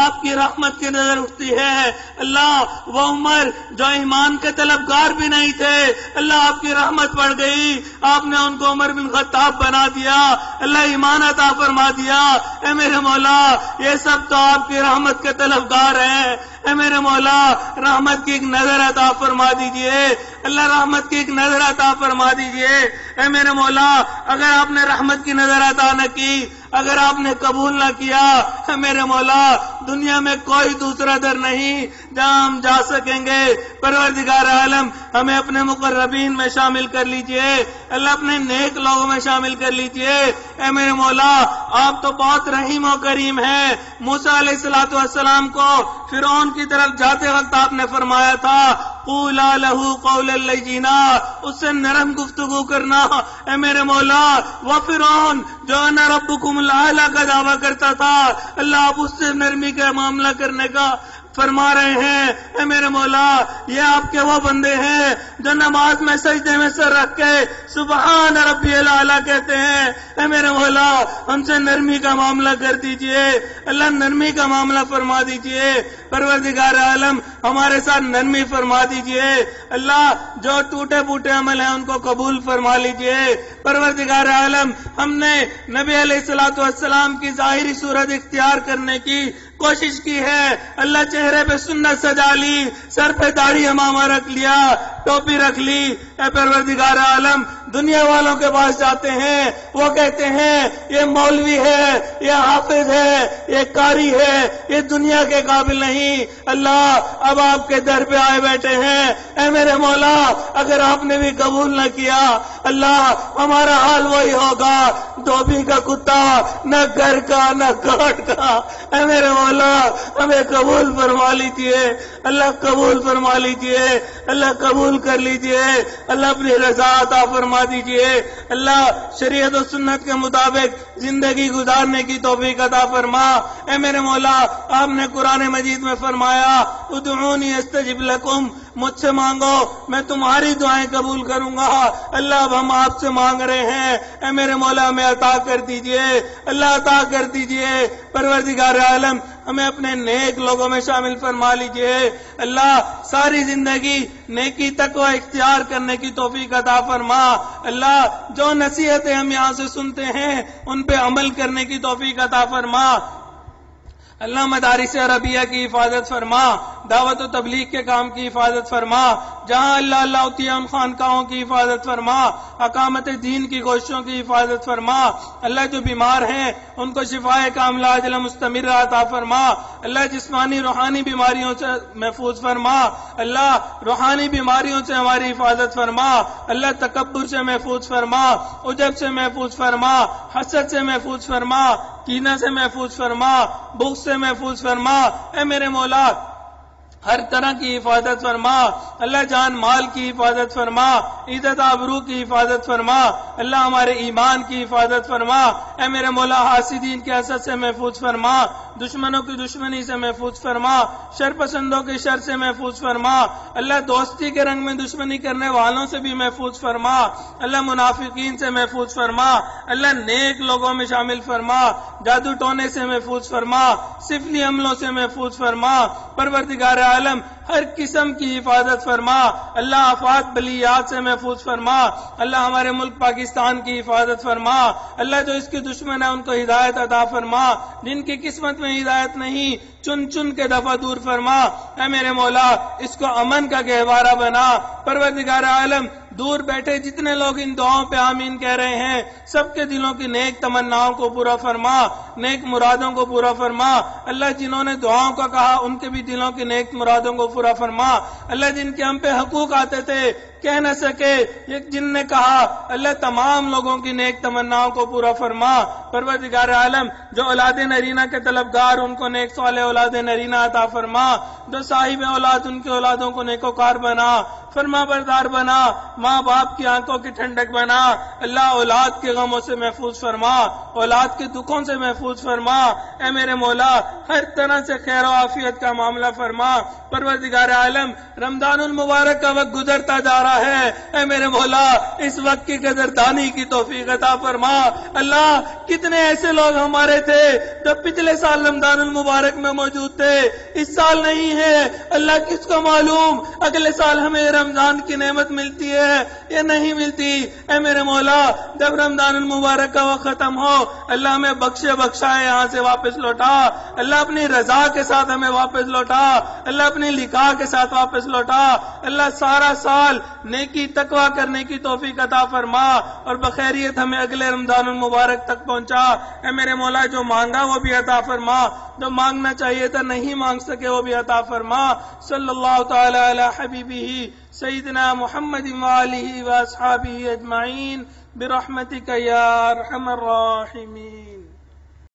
آپ کی رحمت کی نظر اٹھتی ہے، اللہ وہ عمر جو ایمان کے طلبگار بھی نہیں تھے، اللہ آپ کی رحمت پڑ گئی، آپ نے ان کو عمر بن خطاب بنا دیا، اللہ ایمان عطا فرما دیا۔ اے میرے مولا یہ سب تو آپ کی رحمت کے طلبگار ہیں۔ اے میرے مولا رحمت کی ایک نظر عطا فرما دیجئے، اللہ رحمت کی ایک نظر عطا فرما دیجئے۔ اے میرے مولا اگر آپ نے رحمت کی نظر عطا نہ کی، اگر آپ نے قبول نہ کیا، اے میرے مولا دنیا میں کوئی دوسرا در نہیں جہاں ہم جا سکیں گے۔ پروردگار عالم ہمیں اپنے مقربین میں شامل کر لیجئے، اللہ اپنے نیک لوگوں میں شامل کر لیجئے۔ اے میرے مولا آپ تو بہت رحیم و کریم ہیں۔ موسیٰ علیہ السلام کو فرعون کی طرف جاتے وقت آپ نے فرمایا تھا قولا لہ قولا لینا، اس سے نرم گفتگو کرنا۔ اے میرے مولا وہ فرعون جو انا ربکم الاعلی کا دعویٰ کرتا تھا، اللہ آپ اس سے نرمی کا معاملہ کرنے کا فرما رہے ہیں۔ اے میرے مولا یہ آپ کے وہ بندے ہیں جو نماز میں سجدے میں سر رکھ کے سبحان ربی الاعلی کہتے ہیں۔ اے میرے مولا ہم سے نرمی کا معاملہ کر دیجئے، اللہ نرمی کا معاملہ فرما دیجئے۔ پروردگار عالم ہمارے ساتھ نرمی فرما دیجئے، اللہ جو ٹوٹے پھوٹے عمل ہیں ان کو قبول فرما لیجئے۔ پروردگار عالم ہم نے نبی علیہ السلام کی ظاہری صورت اختیار کرنے کی کوشش کی ہے، اللہ چہرے پہ سنت سجا لی، سر پہ داڑھی امامہ رکھ لیا، ٹوپی رکھ لی۔ اے پروردگار عالم دنیا والوں کے پاس جاتے ہیں، وہ کہتے ہیں یہ مولوی ہے، یہ حافظ ہے، یہ قاری ہے، یہ دنیا کے قابل نہیں۔ اللہ اب آپ کے در پہ آئے بیٹھے ہیں۔ اے میرے مولا اگر آپ نے بھی قبول نہ کیا، اللہ ہمارا حال وہی ہوگا، دھوبی کا کتا، نہ گھر کا نہ کاٹ کا۔ اے میرے مولا ہمیں قبول فرما لیجئے، اللہ قبول فرما لیجئے، اللہ قبول کر لیجئے، اللہ اپنی رضا عطا فرما دیجئے۔ اللہ شریعت و سنت کے مطابق زندگی گزارنے کی توفیق عطا فرما۔ اے میرے مولا آپ نے قرآن مجید میں فرمایا ادعونی استجب لکم، مجھ سے مانگو میں تمہاری دعائیں قبول کروں گا۔ اللہ اب ہم آپ سے مانگ رہے ہیں، اے میرے مولا ہمیں عطا کر دیجئے، اللہ عطا کر دیجئے۔ پروردگار عالم ہمیں اپنے نیک لوگوں میں شامل فرما لیجئے، اللہ ساری زندگی نیکی تقوی اختیار کرنے کی توفیق عطا فرما۔ اللہ جو نصیحتیں ہم یہاں سے سنتے ہیں ان پہ عمل کرنے کی توفیق عطا فرما۔ اللہ مدارس عربیہ کی حفاظت فرما، دعوت و تبلیغ کے کام کی حفاظت فرما، جہاں اللہ اللہ ہوتی ہے ان خانقاہوں کی حفاظت فرما، اقامت دین کی کوششوں کی حفاظت فرما، اللہ جو بیمار ہیں ان کو شفائے کاملہ عاجلہ مستمرہ عطا فرما، اللہ جسمانی روحانی بیماریوں سے محفوظ فرما، اللہ روحانی بیماریوں سے ہماری حفاظت فرما، اللہ تکبر سے محفوظ فرما، عجب سے محفوظ فرما، حسد سے محفوظ فرما، کینہ سے محفوظ فرما، بغض سے محفوظ فرما، اے میرے مولا ہر طرح کی حفاظت فرما، اللہ جان مال کی حفاظت فرما، عزت آبرو کی حفاظت فرما، اللہ ہمارے ایمان کی حفاظت فرما، اے میرے مولا حاسدین کے حسد سے محفوظ فرما، دشمنوں کی دشمنی سے محفوظ فرما، شر پسندوں کے شر سے محفوظ فرما، اللہ دوستی کے رنگ میں دشمنی کرنے والوں سے بھی محفوظ فرما، اللہ منافقین سے محفوظ فرما، اللہ نیک لوگوں میں شامل فرما، جادو ٹونے سے محفوظ فرما، سفلی عملوں سے محفوظ فرما، پروردگار عالم ہر قسم کی حفاظت فرما، اللہ آفات بلیات سے محفوظ فرما، اللہ ہمارے ملک پاکستان کی حفاظت فرما، اللہ جو اس کے دشمن ہیں ان کو ہدایت عطا فرما، جن کی قسمت میں ہدایت نہیں چن چن کے دفعہ دور فرما، اے میرے مولا اس کو امن کا گہوارہ بنا، پروردگار عالم دور بیٹھے جتنے لوگ ان دعاؤں پہ آمین کہہ رہے ہیں سب کے دلوں کی نیک تمناؤں کو پورا فرما، نیک مرادوں کو پورا فرما، اللہ جنہوں نے دعاؤں کا کہا ان کے بھی دلوں کی نیک مرادوں کو پورا فرما، اللہ جن کے ہم پہ حقوق آتے تھے کہہ نہ سکے جن نے کہا اللہ تمام لوگوں کی نیک تمناؤں کو پورا فرما، پروردگار عالم جو اولاد نرینہ کے طلبگار ان کو نیک صالح اولاد نرینہ عطا فرما، جو صاحب اولاد ان کے اولادوں کو نیکوکار بنا، فرما بردار بنا، ماں باپ کی آنکھوں کی ٹھنڈک بنا، اللہ اولاد کے غموں سے محفوظ فرما، اولاد کے دکھوں سے محفوظ فرما، اے میرے مولا ہر طرح سے خیر و عافیت کا معاملہ فرما، پروردگار عالم رمضان المبارک کا وقت گزرتا جا رہا ہے، اے میرے مولا اس وقت کی قدردانی کی توفیق عطا فرما، اللہ کتنے ایسے لوگ ہمارے تھے جو پچھلے سال رمضان المبارک میں موجود تھے اس سال نہیں ہے، اللہ کس کو معلوم اگلے سال ہمیں رمضان کی نعمت ملتی ہے یا نہیں ملتی، اے میرے مولا جب رمضان المبارک کا وقت ختم ہو اللہ ہمیں بخشائے یہاں سے واپس لوٹا، اللہ اپنی رضا کے ساتھ ہمیں واپس لوٹا، اللہ اپنی لقاء کے ساتھ واپس لوٹا، اللہ سارا سال نیکی تقویٰ کرنے کی توفیق عطا فرما اور بخیریت ہمیں اگلے رمضان المبارک تک پہنچا، اے میرے مولا جو مانگا وہ بھی عطا فرما، جو مانگنا چاہیے تھا نہیں مانگ سکے وہ بھی عطا فرما، صلی اللہ تعالی علی حبیبہ سیدنا محمد وآلہ واصحابہ اجمعین برحمتک یا ارحم الراحمین۔